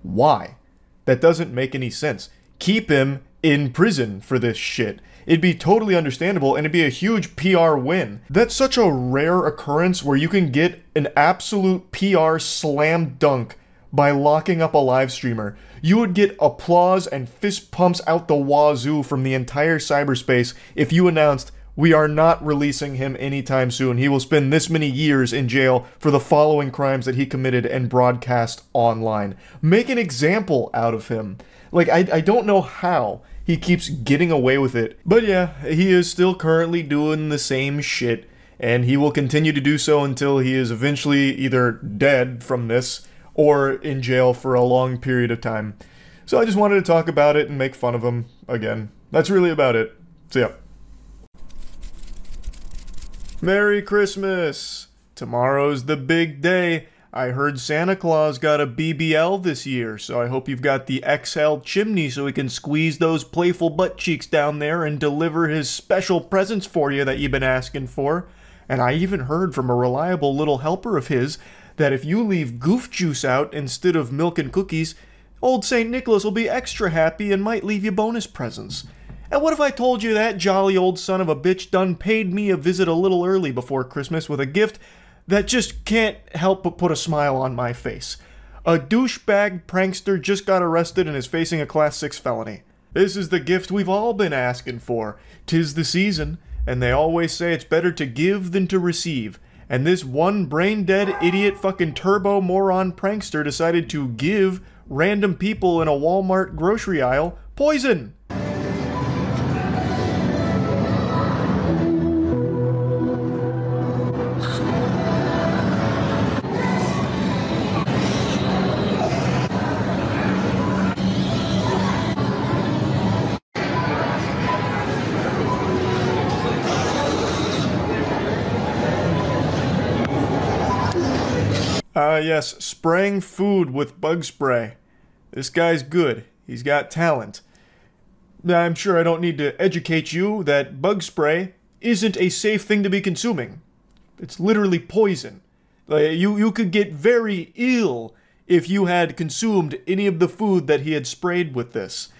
Why? That doesn't make any sense. Keep him in prison for this shit. It'd be totally understandable and it'd be a huge PR win. That's such a rare occurrence where you can get an absolute PR slam dunk by locking up a live streamer. You would get applause and fist pumps out the wazoo from the entire cyberspace if you announced, "We are not releasing him anytime soon. He will spend this many years in jail for the following crimes that he committed and broadcast online." Make an example out of him. Like, I don't know how he keeps getting away with it. But yeah, he is still currently doing the same shit, and he will continue to do so until he is eventually either dead from this or in jail for a long period of time. So I just wanted to talk about it and make fun of him again. That's really about it. So yeah. Merry Christmas! Tomorrow's the big day. I heard Santa Claus got a BBL this year, so I hope you've got the XL chimney so he can squeeze those playful butt cheeks down there and deliver his special presents for you that you've been asking for. And I even heard from a reliable little helper of his that if you leave goof juice out instead of milk and cookies, old St. Nicholas will be extra happy and might leave you bonus presents. And what if I told you that jolly old son of a bitch done paid me a visit a little early before Christmas with a gift that just can't help but put a smile on my face? A douchebag prankster just got arrested and is facing a Class 6 felony. This is the gift we've all been asking for. 'Tis the season, and they always say it's better to give than to receive. And this one brain-dead idiot fucking turbo moron prankster decided to give random people in a Walmart grocery aisle poison. Yes, spraying food with bug spray. This guy's good. He's got talent. I'm sure I don't need to educate you that bug spray isn't a safe thing to be consuming. It's literally poison. You could get very ill if you had consumed any of the food that he had sprayed with this.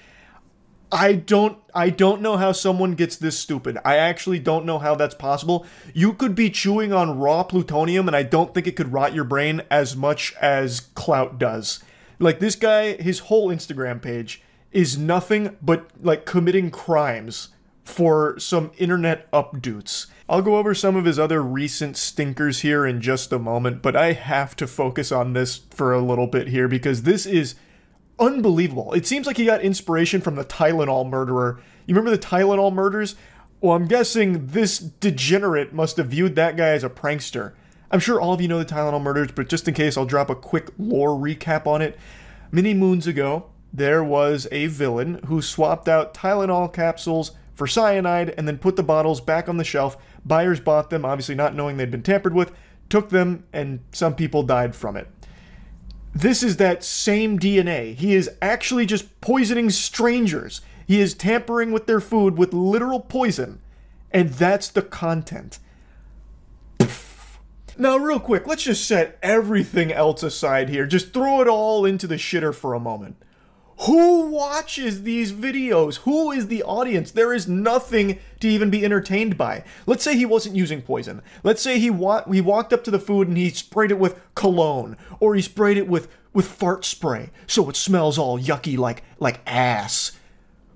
I don't know how someone gets this stupid. I actually don't know how that's possible. You could be chewing on raw plutonium and I don't think it could rot your brain as much as clout does. Like, this guy, his whole Instagram page is nothing but, like, committing crimes for some internet updoots. I'll go over some of his other recent stinkers here in just a moment, but I have to focus on this for a little bit here because this is unbelievable. It seems like he got inspiration from the Tylenol murderer. You remember the Tylenol murders? Well, I'm guessing this degenerate must have viewed that guy as a prankster. I'm sure all of you know the Tylenol murders, but just in case, I'll drop a quick lore recap on it. Many moons ago, there was a villain who swapped out Tylenol capsules for cyanide and then put the bottles back on the shelf. Buyers bought them, obviously not knowing they'd been tampered with, took them, and some people died from it. This is that same DNA. He is actually just poisoning strangers. He is tampering with their food with literal poison. And that's the content. Now, real quick, let's just set everything else aside here. Just throw it all into the shitter for a moment. Who watches these videos? Who is the audience? There is nothing to even be entertained by. Let's say he wasn't using poison. Let's say he walked up to the food and he sprayed it with cologne, or he sprayed it with fart spray, so it smells all yucky like ass.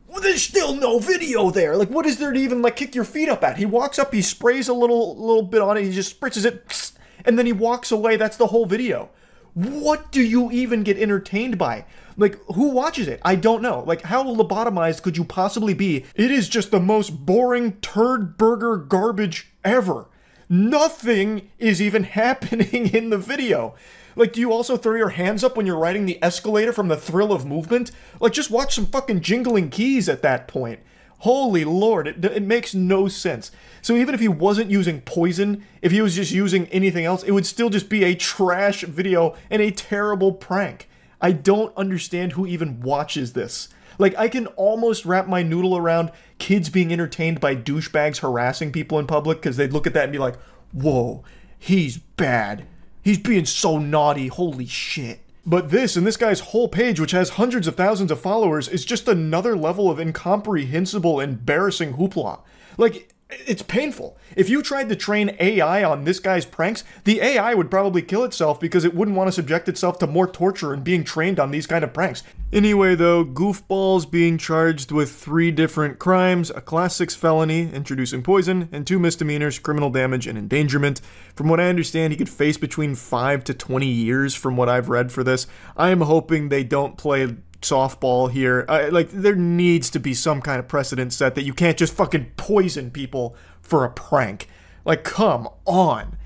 Well, there's still no video there. Like, what is there to even, like, kick your feet up at? He walks up, he sprays a little bit on it, he just spritzes it, and then he walks away. That's the whole video. What do you even get entertained by? Like, who watches it? I don't know. Like, how lobotomized could you possibly be? It is just the most boring turd burger garbage ever. Nothing is even happening in the video. Like, do you also throw your hands up when you're riding the escalator from the thrill of movement? Like, just watch some fucking jingling keys at that point. Holy Lord, it makes no sense. So even if he wasn't using poison, if he was just using anything else, it would still just be a trash video and a terrible prank. I don't understand who even watches this. Like, I can almost wrap my noodle around kids being entertained by douchebags harassing people in public, because they'd look at that and be like, whoa, he's bad. He's being so naughty, holy shit. But this, and this guy's whole page, which has hundreds of thousands of followers, is just another level of incomprehensible, embarrassing hoopla. Like, it's painful. If you tried to train AI on this guy's pranks, the AI would probably kill itself because it wouldn't want to subject itself to more torture and being trained on these kind of pranks. Anyway though, Goofball's being charged with 3 different crimes, a class 6 felony, introducing poison, and 2 misdemeanors, criminal damage and endangerment. From what I understand, he could face between 5 to 20 years from what I've read for this. I am hoping they don't play softball here. Like, there needs to be some kind of precedent set that you can't just fucking poison people for a prank. Like, come on.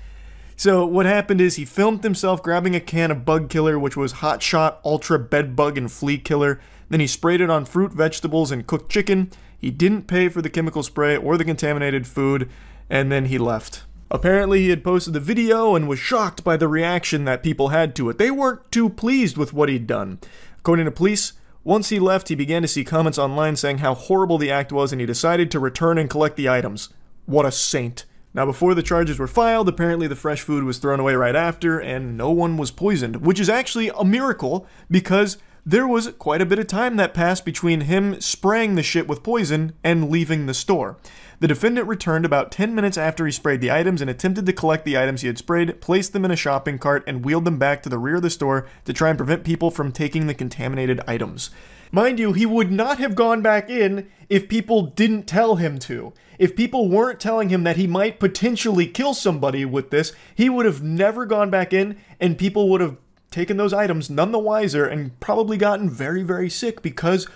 So what happened is he filmed himself grabbing a can of bug killer, which was Hot Shot Ultra Bed Bug and Flea Killer. Then he sprayed it on fruit, vegetables, and cooked chicken. He didn't pay for the chemical spray or the contaminated food, and then he left. Apparently he had posted the video and was shocked by the reaction that people had to it. They weren't too pleased with what he'd done. According to police, once he left, he began to see comments online saying how horrible the act was, and he decided to return and collect the items. What a saint. Now, before the charges were filed, apparently the fresh food was thrown away right after, and no one was poisoned, which is actually a miracle, because there was quite a bit of time that passed between him spraying the shit with poison and leaving the store. The defendant returned about 10 minutes after he sprayed the items and attempted to collect the items he had sprayed, placed them in a shopping cart, and wheeled them back to the rear of the store to try and prevent people from taking the contaminated items. Mind you, he would not have gone back in if people didn't tell him to. If people weren't telling him that he might potentially kill somebody with this, he would have never gone back in, and people would have taken those items none the wiser and probably gotten very, very sick because,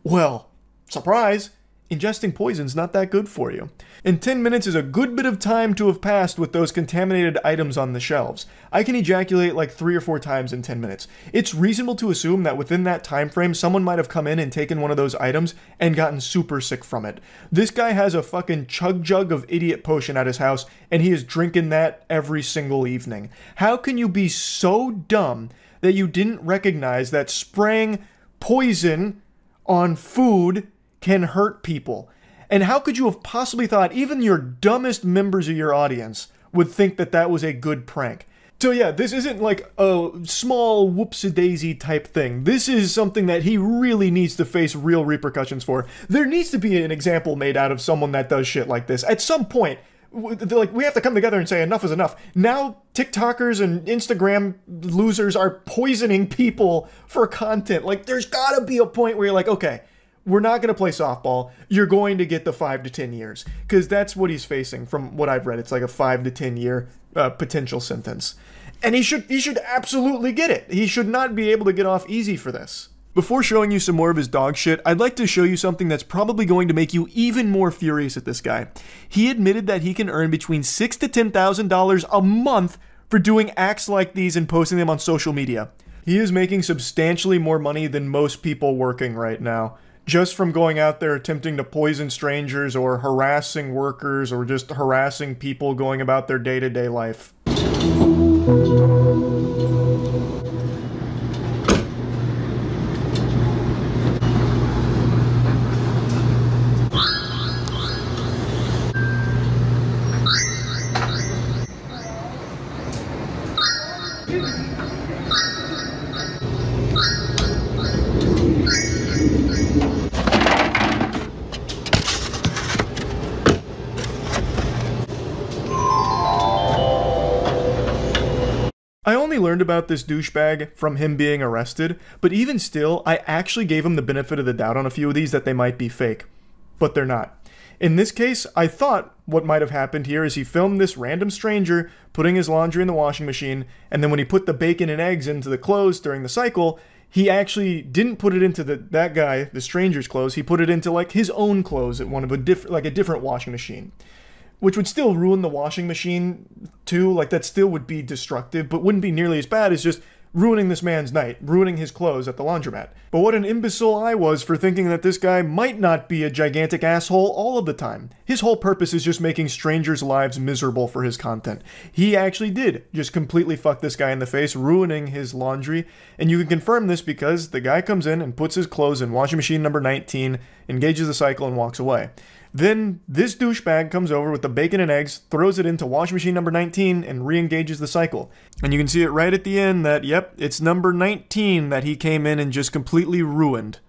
well, surprise, ingesting poison's not that good for you. And 10 minutes is a good bit of time to have passed with those contaminated items on the shelves. I can ejaculate like 3 or 4 times in 10 minutes. It's reasonable to assume that within that time frame, someone might have come in and taken one of those items and gotten super sick from it. This guy has a fucking chug jug of idiot potion at his house, and he is drinking that every single evening. How can you be so dumb that you didn't recognize that spraying poison on food can hurt people? And how could you have possibly thought even your dumbest members of your audience would think that that was a good prank? So yeah, this isn't like a small whoopsie-daisy type thing. This is something that he really needs to face real repercussions for. There needs to be an example made out of someone that does shit like this. At some point, like, we have to come together and say enough is enough. Now TikTokers and Instagram losers are poisoning people for content. Like, there's gotta be a point where you're like, okay, we're not going to play softball. You're going to get the 5 to 10 years. Because that's what he's facing from what I've read. It's like a 5 to 10 year potential sentence. And he should absolutely get it. He should not be able to get off easy for this. Before showing you some more of his dog shit, I'd like to show you something that's probably going to make you even more furious at this guy. He admitted that he can earn between $6,000 to $10,000 a month for doing acts like these and posting them on social media. He is making substantially more money than most people working right now, just from going out there attempting to poison strangers or harassing workers or just harassing people going about their day-to-day life. only learned about this douchebag from him being arrested, but even still, I actually gave him the benefit of the doubt on a few of these that they might be fake. But they're not. In this case, I thought what might have happened here is he filmed this random stranger putting his laundry in the washing machine, and then when he put the bacon and eggs into the clothes during the cycle, he actually didn't put it into that guy, the stranger's clothes, he put it into like his own clothes at one of a different washing machine. Which would still ruin the washing machine too, like that still would be destructive, but wouldn't be nearly as bad as just ruining this man's night, ruining his clothes at the laundromat. But what an imbecile I was for thinking that this guy might not be a gigantic asshole all of the time. His whole purpose is just making strangers' lives miserable for his content. He actually did just completely fuck this guy in the face, ruining his laundry, and you can confirm this because the guy comes in and puts his clothes in washing machine number 19, engages the cycle, and walks away. Then this douchebag comes over with the bacon and eggs, throws it into washing machine number 19, and re-engages the cycle. And you can see it right at the end that, yep, it's number 19 that he came in and just completely ruined.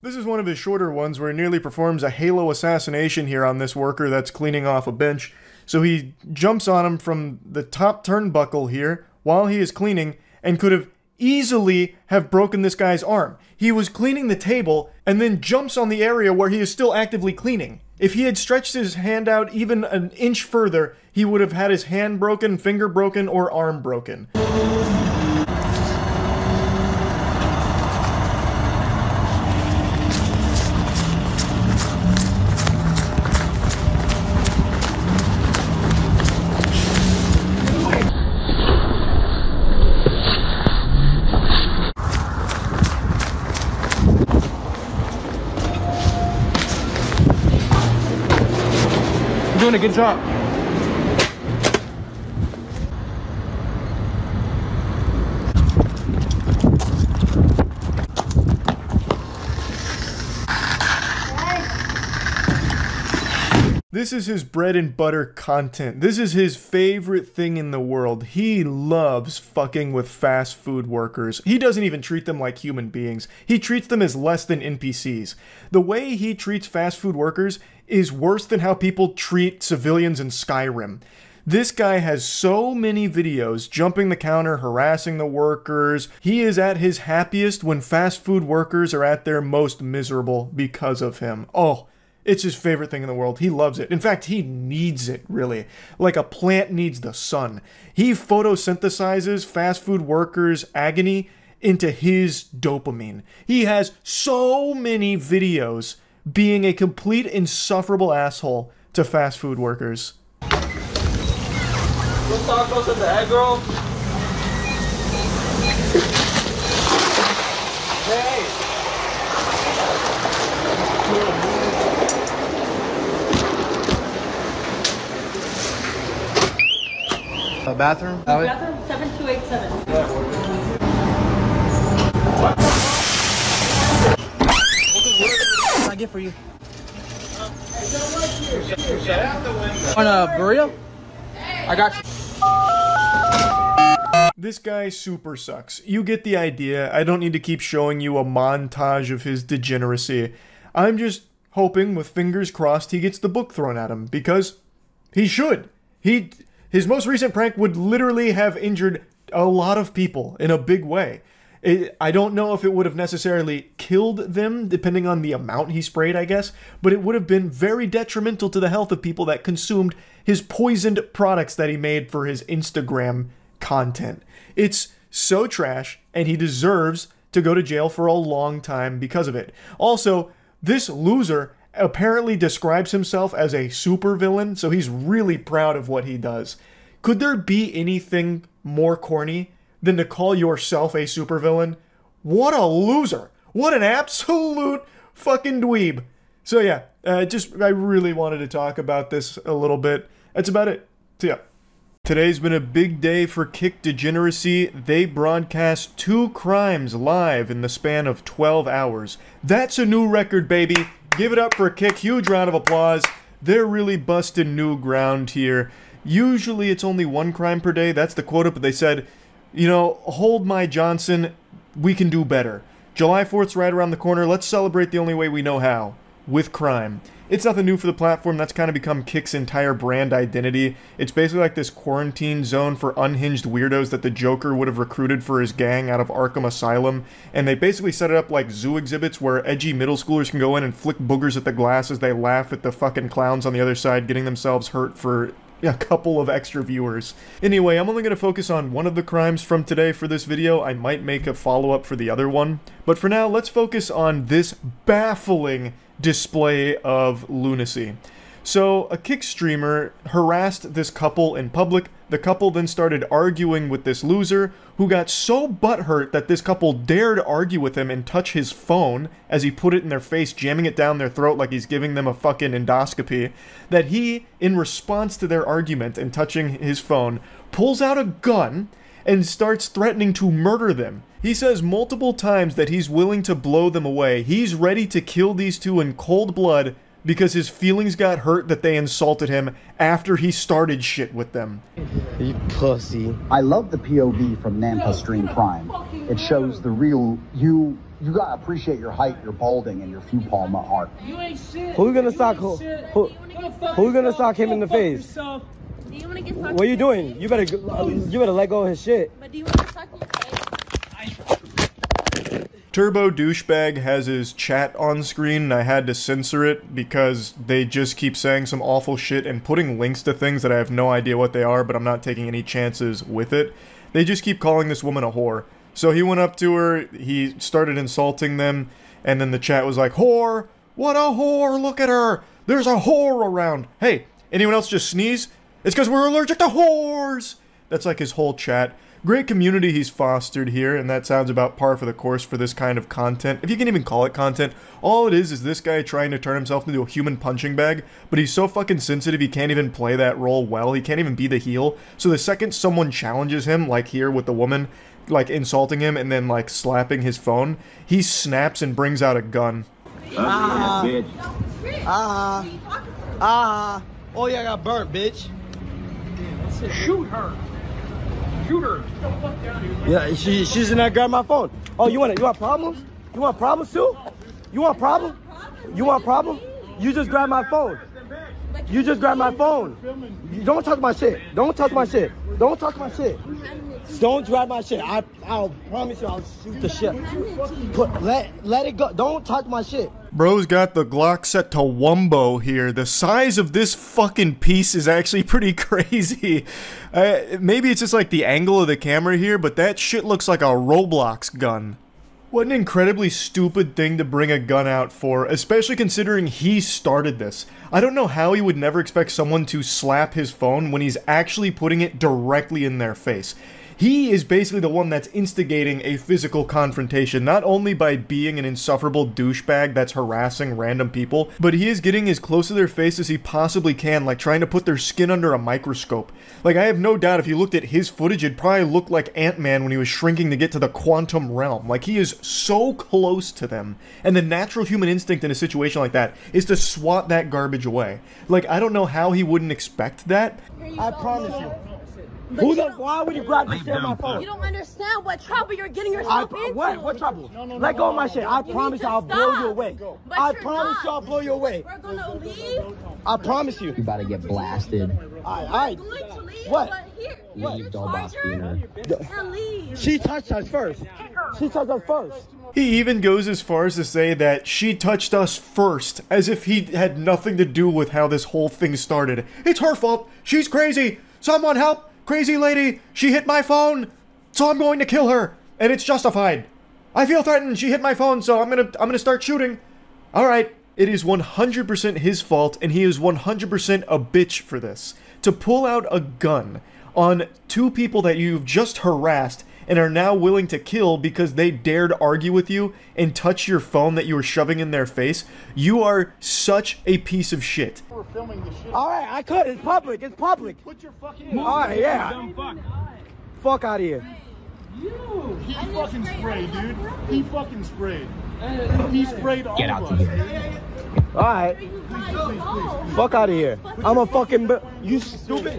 This is one of his shorter ones where he nearly performs a halo assassination here on this worker that's cleaning off a bench. So he jumps on him from the top turnbuckle here while he is cleaning and could have easily have broken this guy's arm. He was cleaning the table and then jumps on the area where he is still actively cleaning. If he had stretched his hand out even an inch further, he would have had his hand broken, finger broken, or arm broken. Doing a good job. This is his bread and butter content. This is his favorite thing in the world. He loves fucking with fast food workers. He doesn't even treat them like human beings. He treats them as less than NPCs. The way he treats fast food workers is worse than how people treat civilians in Skyrim. This guy has so many videos jumping the counter, harassing the workers. He is at his happiest when fast food workers are at their most miserable because of him. Oh, it's his favorite thing in the world. He loves it. In fact, he needs it, really. Like a plant needs the sun. He photosynthesizes fast food workers' agony into his dopamine. He has so many videos being a complete insufferable asshole to fast food workers. What's tacos at the egg roll? Hey! A bathroom? Bathroom 7287. What can I get for you? On a burrito? I got you. This guy super sucks. You get the idea. I don't need to keep showing you a montage of his degeneracy. I'm just hoping, with fingers crossed, he gets the book thrown at him, because he should. His most recent prank would literally have injured a lot of people in a big way. I don't know if it would have necessarily killed them, depending on the amount he sprayed, I guess, but it would have been very detrimental to the health of people that consumed his poisoned products that he made for his Instagram content. It's so trash, and he deserves to go to jail for a long time because of it. Also, this loser apparently describes himself as a supervillain, so he's really proud of what he does. Could there be anything more corny than to call yourself a supervillain? What a loser! What an absolute fucking dweeb! So yeah, I really wanted to talk about this a little bit. That's about it. So yeah. Today's been a big day for Kick Degeneracy. They broadcast 2 crimes live in the span of 12 hours. That's a new record, baby! Give it up for Kick. Huge round of applause. They're really busting new ground here. Usually it's only 1 crime per day. That's the quota, but they said, you know, hold my Johnson. We can do better. July 4th's right around the corner. Let's celebrate the only way we know how. with crime. It's nothing new for the platform. That's kind of become Kick's entire brand identity. It's basically like this quarantine zone for unhinged weirdos that the Joker would have recruited for his gang out of Arkham Asylum. And they basically set it up like zoo exhibits where edgy middle schoolers can go in and flick boogers at the glass as they laugh at the fucking clowns on the other side, getting themselves hurt for a couple of extra viewers. Anyway, I'm only going to focus on one of the crimes from today for this video. I might make a follow-up for the other one. But for now, let's focus on this baffling display of lunacy. So, a Kick streamer harassed this couple in public. The couple then started arguing with this loser, who got so butthurt that this couple dared argue with him and touch his phone as he put it in their face, jamming it down their throat like he's giving them a fucking endoscopy, that he, in response to their argument and touching his phone, pulls out a gun and starts threatening to murder them. He says multiple times that he's willing to blow them away. He's ready to kill these two in cold blood because his feelings got hurt that they insulted him after he started shit with them. You pussy. I love the POV from Nampa Stream Prime. It shows the real you. You gotta appreciate your height, your balding, and your few palm art. You ain't shit. Who gonna sock who gonna sock him in the face? What are you doing? You better let go of his shit. But do you want to suck your face? Turbo Douchebag has his chat on screen, and I had to censor it because they just keep saying some awful shit and putting links to things that I have no idea what they are, but I'm not taking any chances with it. They just keep calling this woman a whore. So he went up to her, he started insulting them, and then the chat was like, "Whore! What a whore! Look at her! There's a whore around! Hey, anyone else just sneeze? It's because we're allergic to whores!" That's like his whole chat. Great community he's fostered here, and that sounds about par for the course for this kind of content. If you can even call it content, all it is this guy trying to turn himself into a human punching bag, but he's so fucking sensitive he can't even play that role well, he can't even be the heel. So the second someone challenges him, like here with the woman, like insulting him and then like slapping his phone, he snaps and brings out a gun. Oh yeah, I got burnt, bitch. Shoot her. Shoot her. Yeah, she's in there grabbing my phone. Oh, you want problems? You want problems too? You want problem? You want problem? You just grabbed my phone. You just grabbed my phone. Don't touch my shit. Don't touch my shit. Don't touch my shit. Don't grab my shit. I'll promise you I'll shoot the shit. Let it go. Don't touch my shit. Bro's got the Glock set to Wumbo here. The size of this fucking piece is actually pretty crazy. Maybe it's just like the angle of the camera here, but that shit looks like a Roblox gun. What an incredibly stupid thing to bring a gun out for, especially considering he started this. I don't know how he would never expect someone to slap his phone when he's actually putting it directly in their face. He is basically the one that's instigating a physical confrontation, not only by being an insufferable douchebag that's harassing random people, but he is getting as close to their face as he possibly can, like trying to put their skin under a microscope. Like, I have no doubt if you looked at his footage, it'd probably look like Ant-Man when he was shrinking to get to the quantum realm. Like, he is so close to them. And the natural human instinct in a situation like that is to swat that garbage away. Like, I don't know how he wouldn't expect that. I promise you. Why would you grab the shit on my phone? You don't understand what trouble you're getting yourself into. What trouble? Let go of my shit. I promise you I'll blow you away. I promise you I'll blow you away. We're gonna leave. I promise you. You about to get blasted. Alright. What? Leave, dog boss beaner. She touched us first. She touched us first. He even goes as far as to say that she touched us first, as if he had nothing to do with how this whole thing started. It's her fault. She's crazy. Someone help. Crazy lady, she hit my phone, so I'm going to kill her, and it's justified. I feel threatened, she hit my phone, so I'm gonna start shooting. Alright, it is 100% his fault, and he is 100% a bitch for this. To pull out a gun on two people that you've just harassed and are now willing to kill because they dared argue with you and touch your phone that you were shoving in their face, you are such a piece of shit. We're filming the shit. Alright, I could. It's public. It's public. Put your fucking... Alright, yeah. Fuck out of here. He fucking sprayed, dude. He fucking sprayed. He sprayed all of us. Get out of here. Alright. Please. Fuck out of here. I'm a fucking... You stupid.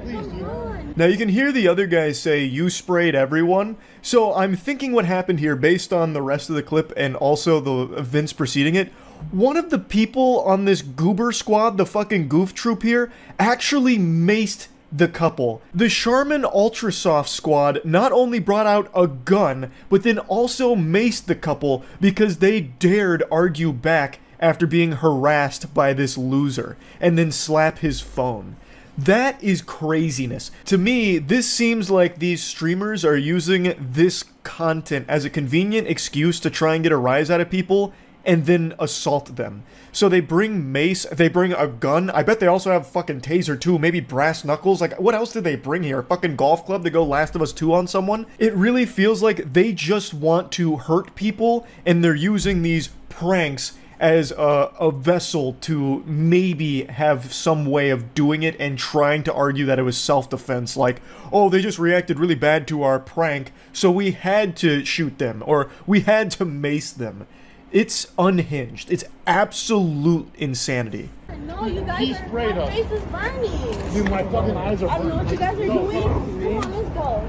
Please, dude. Now you can hear the other guys say, "You sprayed everyone." So I'm thinking what happened here based on the rest of the clip and also the events preceding it. one of the people on this goober squad, the fucking goof troop here, actually maced the couple. The Charmin Ultrasoft squad not only brought out a gun, but then also maced the couple because they dared argue back after being harassed by this loser, and then slap his phone. That is craziness. To me, this seems like these streamers are using this content as a convenient excuse to try and get a rise out of people and then assault them. So they bring mace, they bring a gun. I bet they also have fucking taser too, maybe brass knuckles. Like, what else did they bring here? A fucking golf club to go Last of Us 2 on someone? It really feels like they just want to hurt people, and they're using these pranks as a vessel to maybe have some way of doing it and trying to argue that it was self-defense. Like, oh, they just reacted really bad to our prank, so we had to shoot them, or we had to mace them. It's unhinged. It's absolute insanity. No, you guys are, my face is burning. Dude, my fucking eyes are burning. I don't know what you guys are doing. Come on, let's go.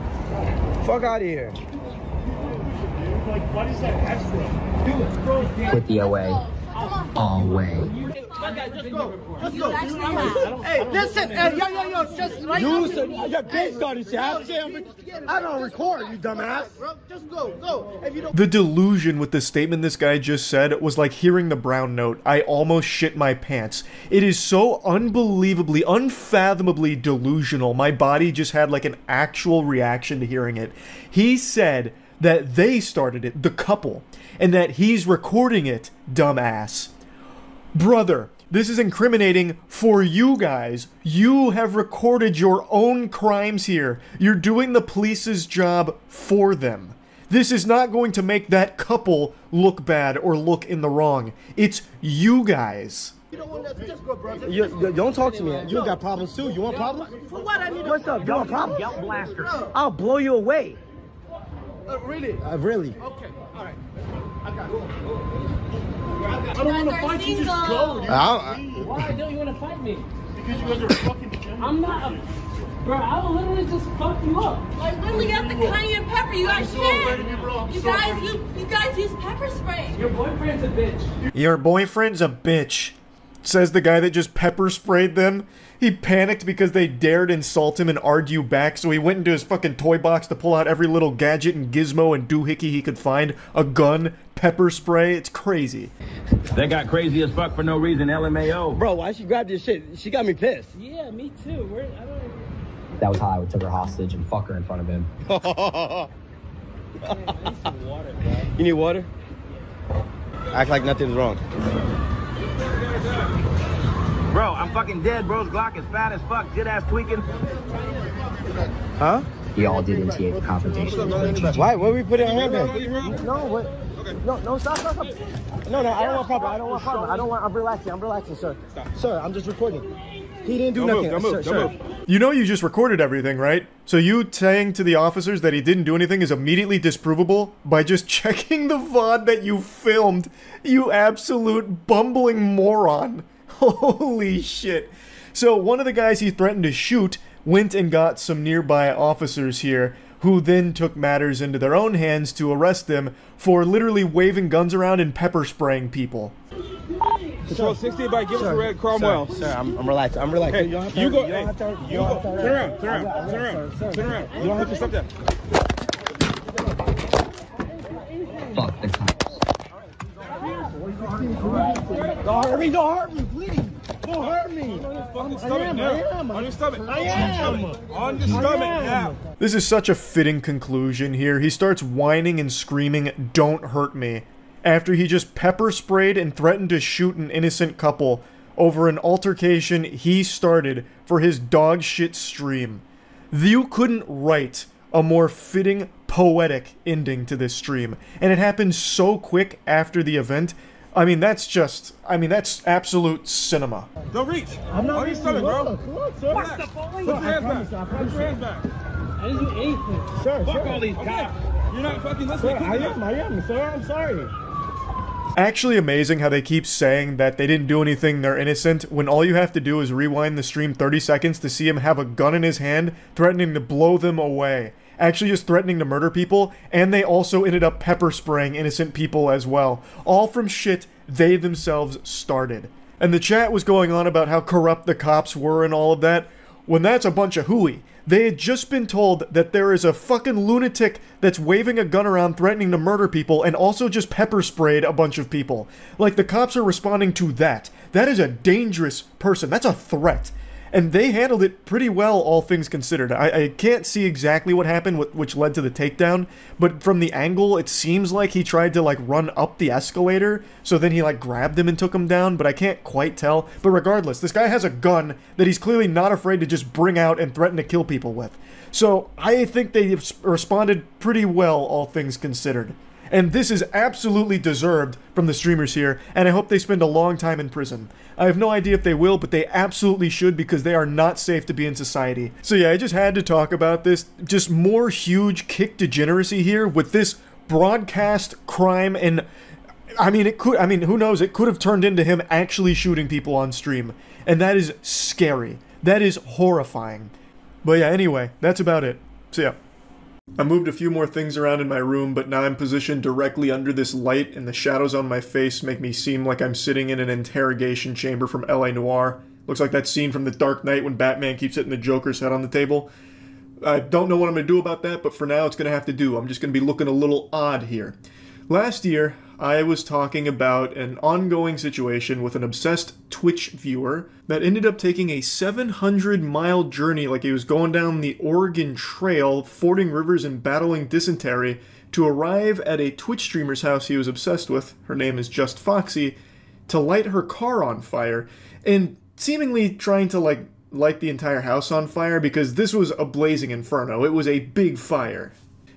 Fuck out of here. Like, what is that extra? With the away. Away. Just go. Let's go. Hey, listen. Hey, yo. Just right now. Your bitch started shit. I don't record, you dumbass. Just go. If you don't. The delusion with the statement this guy just said was like hearing the brown note. I almost shit my pants. It is so unbelievably, unfathomably delusional. My body just had like an actual reaction to hearing it. He said that they started it, the couple, and that he's recording it, dumbass. Brother, this is incriminating for you guys. You have recorded your own crimes here. You're doing the police's job for them. This is not going to make that couple look bad or look in the wrong. It's you guys. You don't want to just go, brother. You don't talk to me. You got problems too. You want problems? For what I need? What's up? You want problems? Yell blaster. I'll blow you away. Really? Really? Okay. All right. I got it. I don't want to fight you. Just go, dude. Why don't you want to fight me? Because you guys are fucking. I'm not. Bro, I will literally just fuck you up. Like, when we got the cayenne pepper, you guys can't. You guys use pepper spray. Your boyfriend's a bitch. Your boyfriend's a bitch, says the guy that just pepper sprayed them. He panicked because they dared insult him and argue back, so he went into his fucking toy box to pull out every little gadget and gizmo and doohickey he could find. A gun, pepper spray, it's crazy. They got crazy as fuck for no reason, LMAO. Bro, why she grabbed this shit? She got me pissed. Yeah, me too. That was how I took her hostage and fuck her in front of him. I need some water, bro. You need water? Act like nothing's wrong. Bro, I'm fucking dead. Bro's Glock is fat as fuck. Shit ass tweaking. Huh? We all did initiate the confrontation. Why? Where we put it in her hand? No, what? No, stop. No, I don't want problem. I'm relaxing, sir. Sir, I'm just recording. He didn't do nothing. Don't move. You know you just recorded everything, right? So you saying to the officers that he didn't do anything is immediately disprovable by just checking the VOD that you filmed, you absolute bumbling moron. Holy shit. So one of the guys he threatened to shoot went and got some nearby officers here, who then took matters into their own hands to arrest them for literally waving guns around and pepper spraying people. Control 60 by give us a red Cromwell. Sir, I'm relaxed. Hey, you go. Turn around. You don't have to stop that. Fuck the cops. Don't hurt me, please. Don't hurt me. On your stomach. Yeah. This is such a fitting conclusion here. He starts whining and screaming, "Don't hurt me," after he just pepper sprayed and threatened to shoot an innocent couple over an altercation he started for his dog shit stream. You couldn't write a more fitting, poetic ending to this stream, and it happened so quick after the event. I mean, that's absolute cinema. Don't reach. I'm not reaching, bro. Come on, sir. Relax. Put your hands back. Put your hands back. I didn't do anything. Sir, Fuck all these cops. You're not fucking listening. Sir, I am, sir. I'm sorry. Actually amazing how they keep saying that they didn't do anything, they're innocent, when all you have to do is rewind the stream 30 seconds to see him have a gun in his hand, threatening to blow them away. Actually just threatening to murder people, and they also ended up pepper spraying innocent people as well. All from shit they themselves started. And the chat was going on about how corrupt the cops were and all of that, when that's a bunch of hooey. They had just been told that there is a fucking lunatic that's waving a gun around threatening to murder people and also just pepper sprayed a bunch of people. Like, the cops are responding to that. That is a dangerous person. That's a threat. And they handled it pretty well, all things considered. I can't see exactly what happened, which led to the takedown, but from the angle, it seems like he tried to, like, run up the escalator, so then he, like, grabbed him and took him down, but I can't quite tell. But regardless, this guy has a gun that he's clearly not afraid to just bring out and threaten to kill people with. So, I think they responded pretty well, all things considered. And this is absolutely deserved from the streamers here, and I hope they spend a long time in prison. I have no idea if they will, but they absolutely should because they are not safe to be in society. So yeah, I just had to talk about this. Just more huge kick degeneracy here with this broadcast crime, and I mean, who knows, it could have turned into him actually shooting people on stream. And that is scary. That is horrifying. But yeah, anyway, that's about it. So yeah. I moved a few more things around in my room, but now I'm positioned directly under this light, and the shadows on my face make me seem like I'm sitting in an interrogation chamber from LA Noire. Looks like that scene from The Dark Knight when Batman keeps hitting the Joker's head on the table. I don't know what I'm going to do about that, but for now it's going to have to do. I'm just going to be looking a little odd here. Last year, I was talking about an ongoing situation with an obsessed Twitch viewer that ended up taking a 700-mile journey, like he was going down the Oregon Trail, fording rivers and battling dysentery, to arrive at a Twitch streamer's house he was obsessed with, her name is Just Foxy, to light her car on fire, and seemingly trying to, like, light the entire house on fire, because this was a blazing inferno. It was a big fire.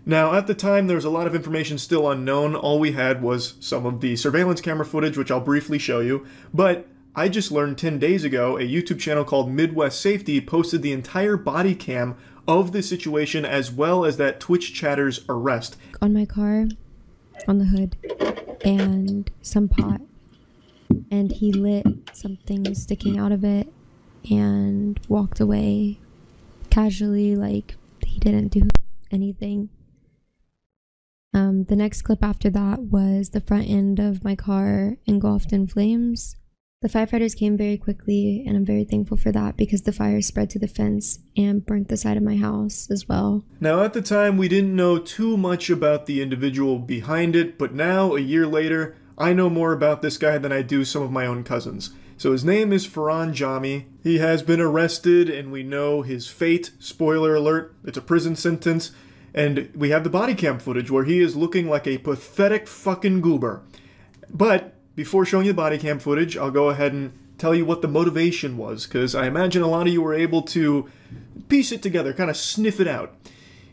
Now, at the time, there was a lot of information still unknown. All we had was some of the surveillance camera footage, which I'll briefly show you. But I just learned 10 days ago, a YouTube channel called Midwest Safety posted the entire body cam of the situation, as well as that Twitch chatter's arrest. On my car, on the hood, and some pot. And he lit something sticking out of it and walked away casually, like he didn't do anything. The next clip after that was the front end of my car engulfed in flames. The firefighters came very quickly, and I'm very thankful for that because the fire spread to the fence and burnt the side of my house as well. Now, at the time, we didn't know too much about the individual behind it, but now, a year later, I know more about this guy than I do some of my own cousins. So his name is Farhan Jami. He has been arrested, and we know his fate. Spoiler alert, it's a prison sentence. And we have the body cam footage where he is looking like a pathetic fucking goober. But before showing you the body cam footage, I'll go ahead and tell you what the motivation was, because I imagine a lot of you were able to piece it together, kind of sniff it out.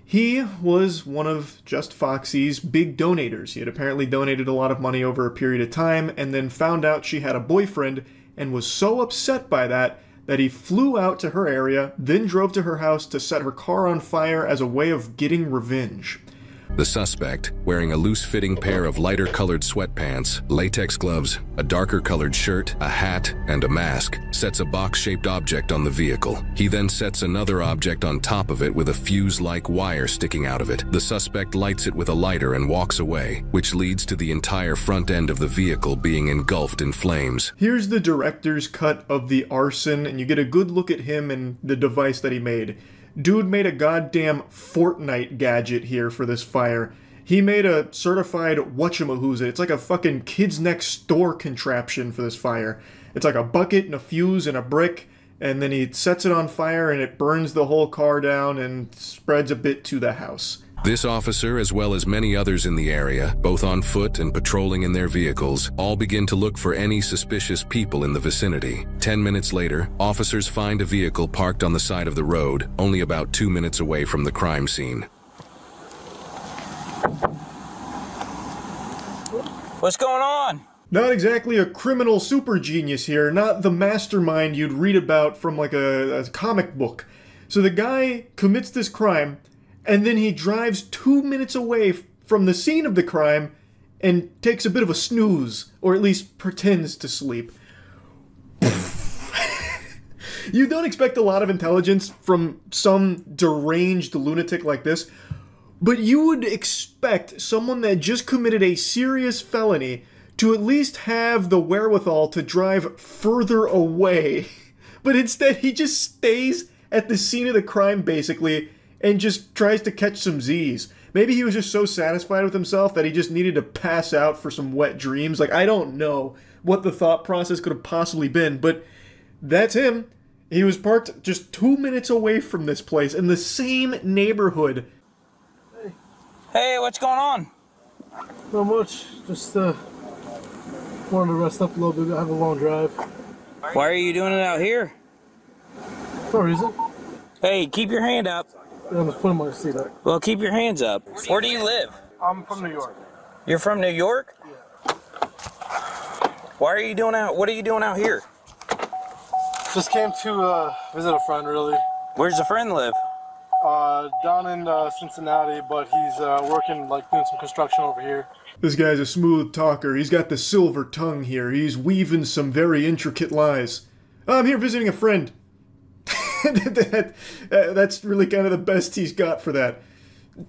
He was one of Just Foxy's big donators. He had apparently donated a lot of money over a period of time, and then found out she had a boyfriend, and was so upset by that he flew out to her area, then drove to her house to set her car on fire as a way of getting revenge. The suspect, wearing a loose-fitting pair of lighter-colored sweatpants, latex gloves, a darker-colored shirt, a hat, and a mask, sets a box-shaped object on the vehicle. He then sets another object on top of it with a fuse-like wire sticking out of it. The suspect lights it with a lighter and walks away, which leads to the entire front end of the vehicle being engulfed in flames. Here's the director's cut of the arson, and you get a good look at him and the device that he made. Dude made a goddamn Fortnite gadget here for this fire. He made a certified whatchamahooza. It's like a fucking kids next door contraption for this fire. It's like a bucket and a fuse and a brick, and then he sets it on fire and it burns the whole car down and spreads a bit to the house. This officer, as well as many others in the area, both on foot and patrolling in their vehicles, all begin to look for any suspicious people in the vicinity. 10 minutes later, officers find a vehicle parked on the side of the road, only about 2 minutes away from the crime scene. What's going on? Not exactly a criminal super genius here, not the mastermind you'd read about from like a comic book. So the guy commits this crime, and then he drives 2 minutes away from the scene of the crime and takes a bit of a snooze, or at least pretends to sleep. You don't expect a lot of intelligence from some deranged lunatic like this, but you would expect someone that just committed a serious felony to at least have the wherewithal to drive further away. But instead, he just stays at the scene of the crime, basically, and just tries to catch some Z's. Maybe he was just so satisfied with himself that he just needed to pass out for some wet dreams. Like, I don't know what the thought process could have possibly been, but that's him. He was parked just 2 minutes away from this place in the same neighborhood. Hey, what's going on? Not much. Just wanted to rest up a little bit. I have a long drive. Why are you doing it out here? No reason. Hey, keep your hand up. Yeah, I'm just putting my seat up. Well, keep your hands up. Where do you live? I'm from New York. You're from New York? Yeah. Why are you doing out? What are you doing out here? Just came to visit a friend, really. Where's the friend live? Down in Cincinnati, but he's working, like, doing some construction over here. This guy's a smooth talker. He's got the silver tongue here. He's weaving some very intricate lies. I'm here visiting a friend. That's really kind of the best he's got for that.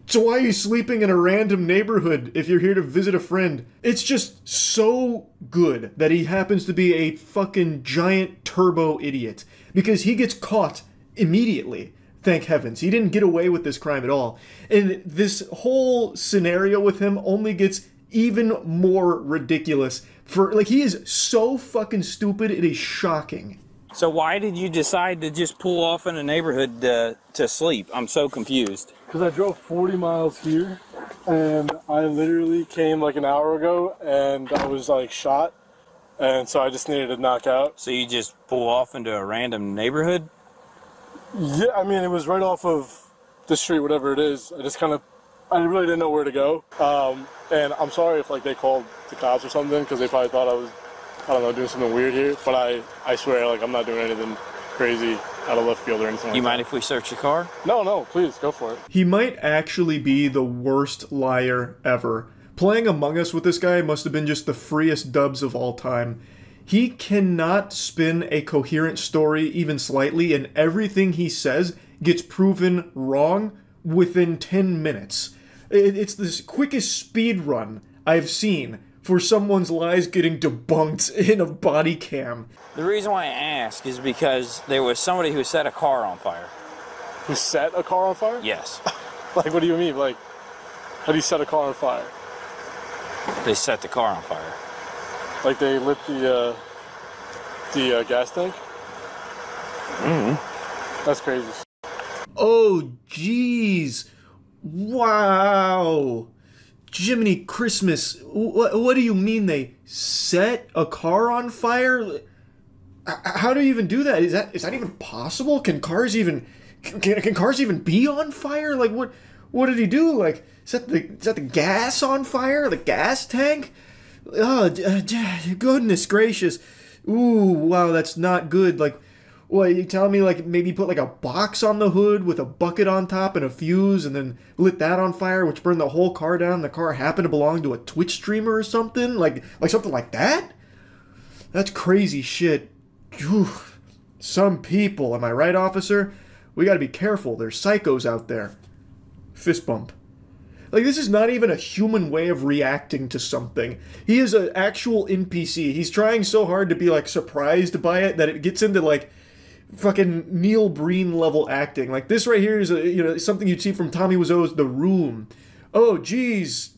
So why are you sleeping in a random neighborhood if you're here to visit a friend? It's just so good that he happens to be a fucking giant turbo idiot. Because he gets caught immediately. Thank heavens. He didn't get away with this crime at all. And this whole scenario with him only gets even more ridiculous. He is so fucking stupid, it is shocking. So why did you decide to just pull off in a neighborhood to sleep? I'm so confused. Because I drove 40 miles here, and I literally came like an hour ago, and I was like shot, and so I just needed to knock out. So you just pull off into a random neighborhood? Yeah, I mean, it was right off of the street, whatever it is. I really didn't know where to go. And I'm sorry if like they called the cops or something, because they probably thought I was, I don't know, doing something weird here. But I swear, like, I'm not doing anything crazy out of left field or anything like that. You mind if we search your car? No, please, go for it. He might actually be the worst liar ever. Playing Among Us with this guy must have been just the freest dubs of all time. He cannot spin a coherent story even slightly, and everything he says gets proven wrong within 10 minutes. It's the quickest speed run I've seen for someone's lies getting debunked in a body cam. The reason why I ask is because there was somebody who set a car on fire. Who set a car on fire? Yes. Like, what do you mean? Like, how do you set a car on fire? They set the car on fire. Like they lit the gas tank? Mm-hmm. That's crazy. Oh, jeez. Wow. Jiminy Christmas. What do you mean they set a car on fire? How do you even do that? Is that even possible? Can cars even be on fire? Like, what did he do? Like, set the gas on fire? The gas tank? Oh, goodness gracious. Ooh, wow, that's not good. Like, what, you telling me, like, maybe put, like, a box on the hood with a bucket on top and a fuse and then lit that on fire, which burned the whole car down? The car happened to belong to a Twitch streamer or something? Like something like that? That's crazy shit. Whew. Some people, am I right, officer? We gotta be careful. There's psychos out there. Fist bump. Like, this is not even a human way of reacting to something. He is an actual NPC. He's trying so hard to be, like, surprised by it that it gets into, like, fucking Neil Breen level acting. Like, this right here is something you'd see from Tommy Wiseau's The Room. Oh, geez,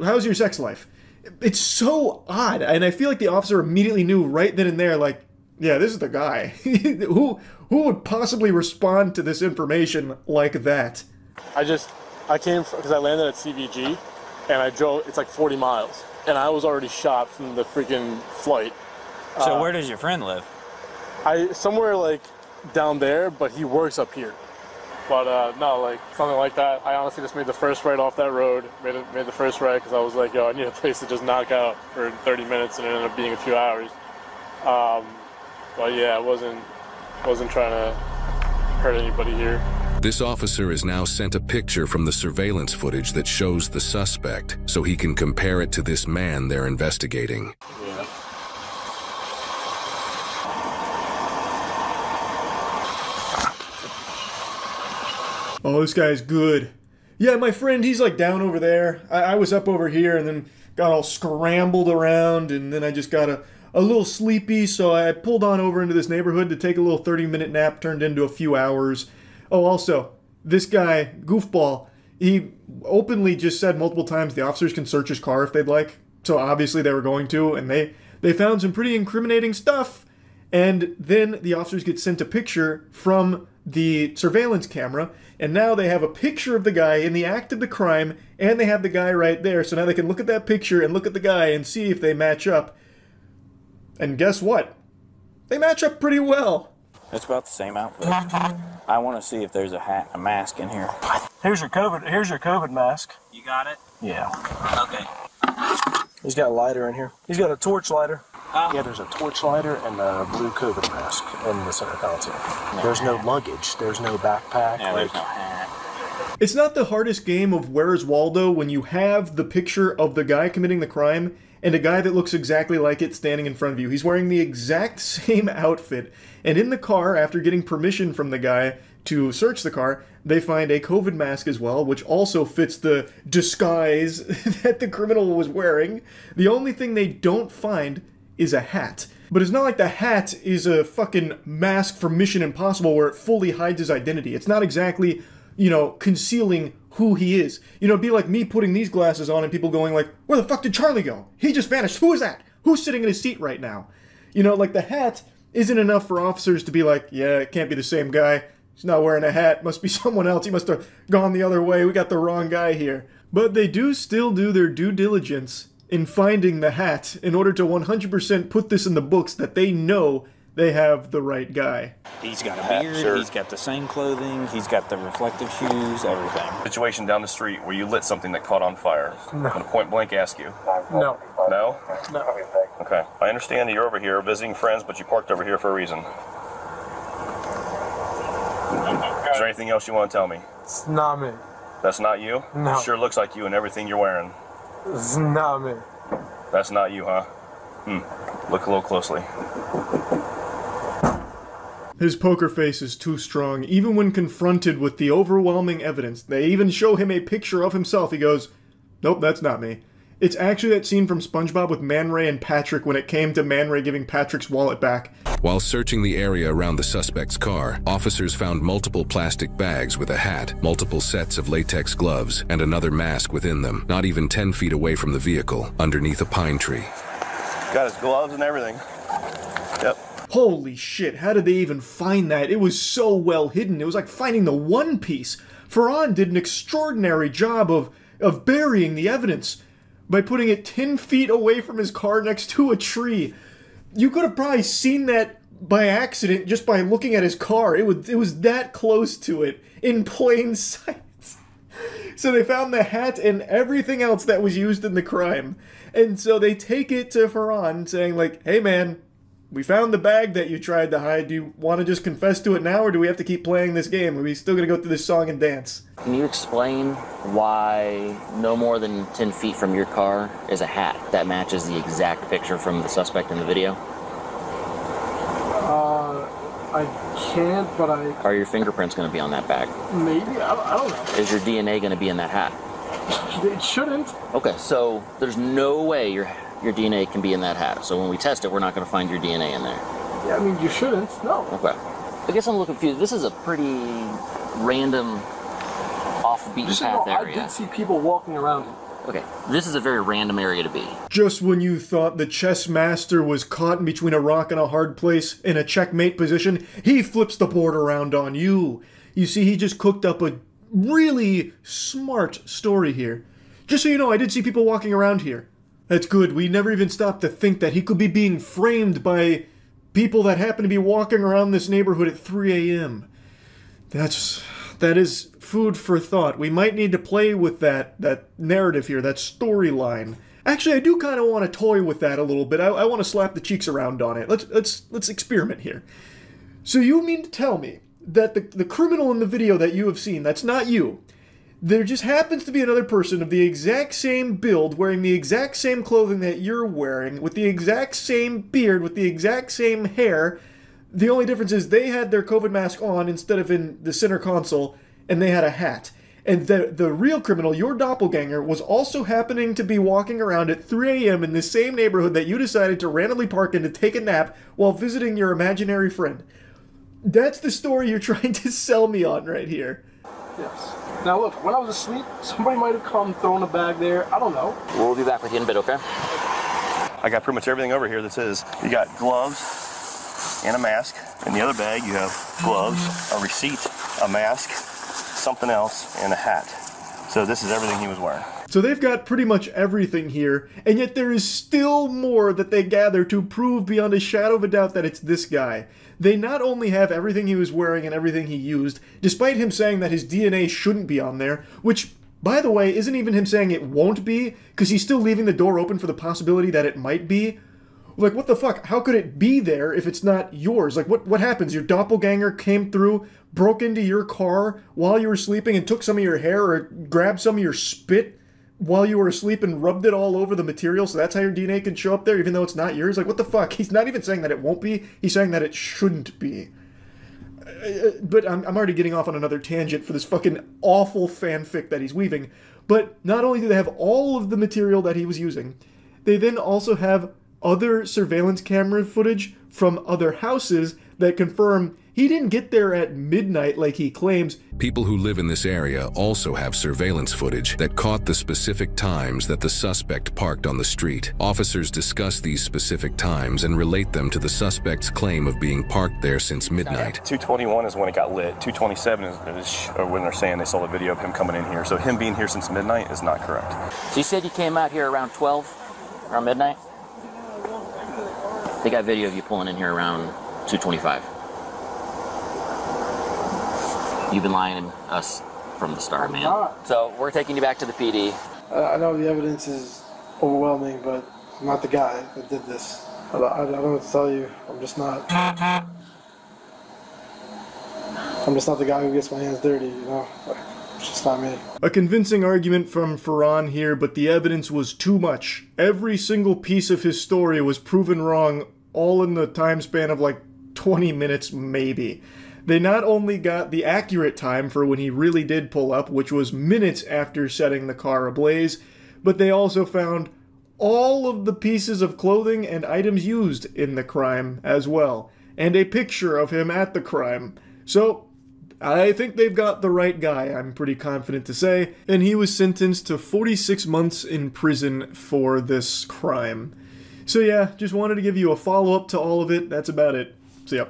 how's your sex life? It's so odd, and I feel like the officer immediately knew right then and there, like, yeah, this is the guy. Who would possibly respond to this information like that? I came because I landed at CVG, and I drove, it's like 40 miles, and I was already shot from the freaking flight. So where does your friend live? Somewhere like down there, but he works up here. But no, like something like that. I honestly just made the first right off that road, made the first right because I was like, yo, I need a place to just knock out for 30 minutes, and it ended up being a few hours. But yeah, I wasn't trying to hurt anybody here. This officer has now sent a picture from the surveillance footage that shows the suspect, so he can compare it to this man they're investigating. Yeah. Oh, this guy's good. yeah, my friend, he's like down over there. I was up over here and then got all scrambled around, and then I just got a little sleepy, so I pulled on over into this neighborhood to take a little 30-minute nap, turned into a few hours. Oh, also, this guy, Goofball, he openly just said multiple times the officers can search his car if they'd like. So obviously they were going to, and they found some pretty incriminating stuff. And then the officers get sent a picture from the surveillance camera, and now they have a picture of the guy in the act of the crime, and they have the guy right there. So now they can look at that picture and look at the guy and see if they match up. And guess what? They match up pretty well. It's about the same outfit. I want to see if there's a mask in here. Here's your COVID mask. You got it? Yeah. Okay. He's got a lighter in here. He's got a torch lighter. Yeah, there's a torch lighter and a blue COVID mask in the center console. There's no luggage. There's no backpack. Yeah, there's no hat. It's not the hardest game of Where's Waldo when you have the picture of the guy committing the crime and a guy that looks exactly like it standing in front of you. He's wearing the exact same outfit. And in the car, after getting permission from the guy to search the car, they find a COVID mask as well, which also fits the disguise that the criminal was wearing. The only thing they don't find is a hat. But it's not like the hat is a fucking mask from Mission Impossible where it fully hides his identity. It's not exactly, you know, concealing who he is. You know, it'd be like me putting these glasses on and people going like, where the fuck did Charlie go? He just vanished. Who is that? Who's sitting in his seat right now? You know, like the hat isn't enough for officers to be like, yeah, it can't be the same guy. He's not wearing a hat. Must be someone else. He must have gone the other way. We got the wrong guy here. But they do still do their due diligence in finding the hat in order to 100% put this in the books that they know they have the right guy. He's got a beard, he's got the same clothing, he's got the reflective shoes, everything. Situation down the street where you lit something that caught on fire. No. I'm gonna point blank ask you. No. No? No. Okay. I understand that you're over here visiting friends, but you parked over here for a reason. Is there anything else you want to tell me? It's not me. That's not you? No. Sure looks like you and everything you're wearing. It's not me. That's not you, huh? Look a little closely. His poker face is too strong. Even when confronted with the overwhelming evidence, they even show him a picture of himself. He goes, nope, that's not me. It's actually that scene from SpongeBob with Man Ray and Patrick when it came to Man Ray giving Patrick's wallet back. While searching the area around the suspect's car, officers found multiple plastic bags with a hat, multiple sets of latex gloves, and another mask within them, not even 10 feet away from the vehicle, underneath a pine tree. Got his gloves and everything. Yep. Holy shit, how did they even find that? It was so well hidden. It was like finding the One Piece. Ferran did an extraordinary job of burying the evidence by putting it 10 feet away from his car next to a tree. You could have probably seen that by accident just by looking at his car. It was that close to it in plain sight. So they found the hat and everything else that was used in the crime. And so they take it to Ferran saying like, hey man, we found the bag that you tried to hide. Do you want to just confess to it now, or do we have to keep playing this game? Are we still going to go through this song and dance? Can you explain why no more than 10 feet from your car is a hat that matches the exact picture from the suspect in the video? I can't, but Are your fingerprints going to be on that bag? maybe, I don't know. Is your DNA going to be in that hat? It shouldn't. Okay, so there's no way your DNA can be in that hat. So when we test it, we're not going to find your DNA in there. Yeah, I mean, you shouldn't, no. Okay. I guess I'm a little confused. This is a pretty random, off the beaten path area. I did see people walking around it. Okay, this is a very random area to be. Just when you thought the chess master was caught in between a rock and a hard place in a checkmate position, he flips the board around on you. You see, he just cooked up a really smart story here. Just so you know, I did see people walking around here. That's good. We never even stopped to think that he could be being framed by people that happen to be walking around this neighborhood at 3 a.m. That is food for thought. We might need to play with that narrative here, that storyline. Actually, I do kind of want to toy with that a little bit. I want to slap the cheeks around on it. Let's experiment here. So you mean to tell me that the criminal in the video that you have seen, that's not you. There just happens to be another person of the exact same build, wearing the exact same clothing that you're wearing, with the exact same beard, with the exact same hair. The only difference is they had their COVID mask on instead of in the center console, and they had a hat. And the real criminal, your doppelganger, was also happening to be walking around at 3 a.m. in the same neighborhood that you decided to randomly park in to take a nap while visiting your imaginary friend. That's the story you're trying to sell me on right here. Yes. Now look, when I was asleep, somebody might have come, thrown a bag there. I don't know. We'll be back with you in a bit, okay? I got pretty much everything over here that's his. You got gloves and a mask. In the other bag, you have gloves, a receipt, a mask, something else, and a hat. So this is everything he was wearing. So they've got pretty much everything here, and yet there is still more that they gather to prove beyond a shadow of a doubt that it's this guy. They not only have everything he was wearing and everything he used, despite him saying that his DNA shouldn't be on there, which, by the way, isn't even him saying it won't be, because he's still leaving the door open for the possibility that it might be. Like, what the fuck? How could it be there if it's not yours? Like, what happens? Your doppelganger came through, broke into your car while you were sleeping and took some of your hair or grabbed some of your spit while you were asleep and rubbed it all over the material, so that's how your DNA can show up there even though it's not yours? Like, what the fuck? He's not even saying that it won't be. He's saying that it shouldn't be. But I'm already getting off on another tangent for this fucking awful fanfic that he's weaving. But not only do they have all of the material that he was using, they then also have other surveillance camera footage from other houses that confirm he didn't get there at midnight like he claims. People who live in this area also have surveillance footage that caught the specific times that the suspect parked on the street. Officers discuss these specific times and relate them to the suspect's claim of being parked there since midnight. 2:21 is when it got lit. 2:27 is when they're saying they saw the video of him coming in here. So him being here since midnight is not correct. So you said you came out here around 12, around midnight? They got video of you pulling in here around 2:25. You've been lying to us from the start, man. So we're taking you back to the PD. I know the evidence is overwhelming, but I'm not the guy that did this. I don't know what to tell you. I'm just not the guy who gets my hands dirty, you know? Like, it's just not me. A convincing argument from Ferran here, but the evidence was too much. Every single piece of his story was proven wrong, all in the time span of like 20 minutes maybe. They not only got the accurate time for when he really did pull up, which was minutes after setting the car ablaze, but they also found all of the pieces of clothing and items used in the crime as well, and a picture of him at the crime. So, I think they've got the right guy, I'm pretty confident to say, and he was sentenced to 46 months in prison for this crime. So yeah, just wanted to give you a follow-up to all of it. That's about it. See ya.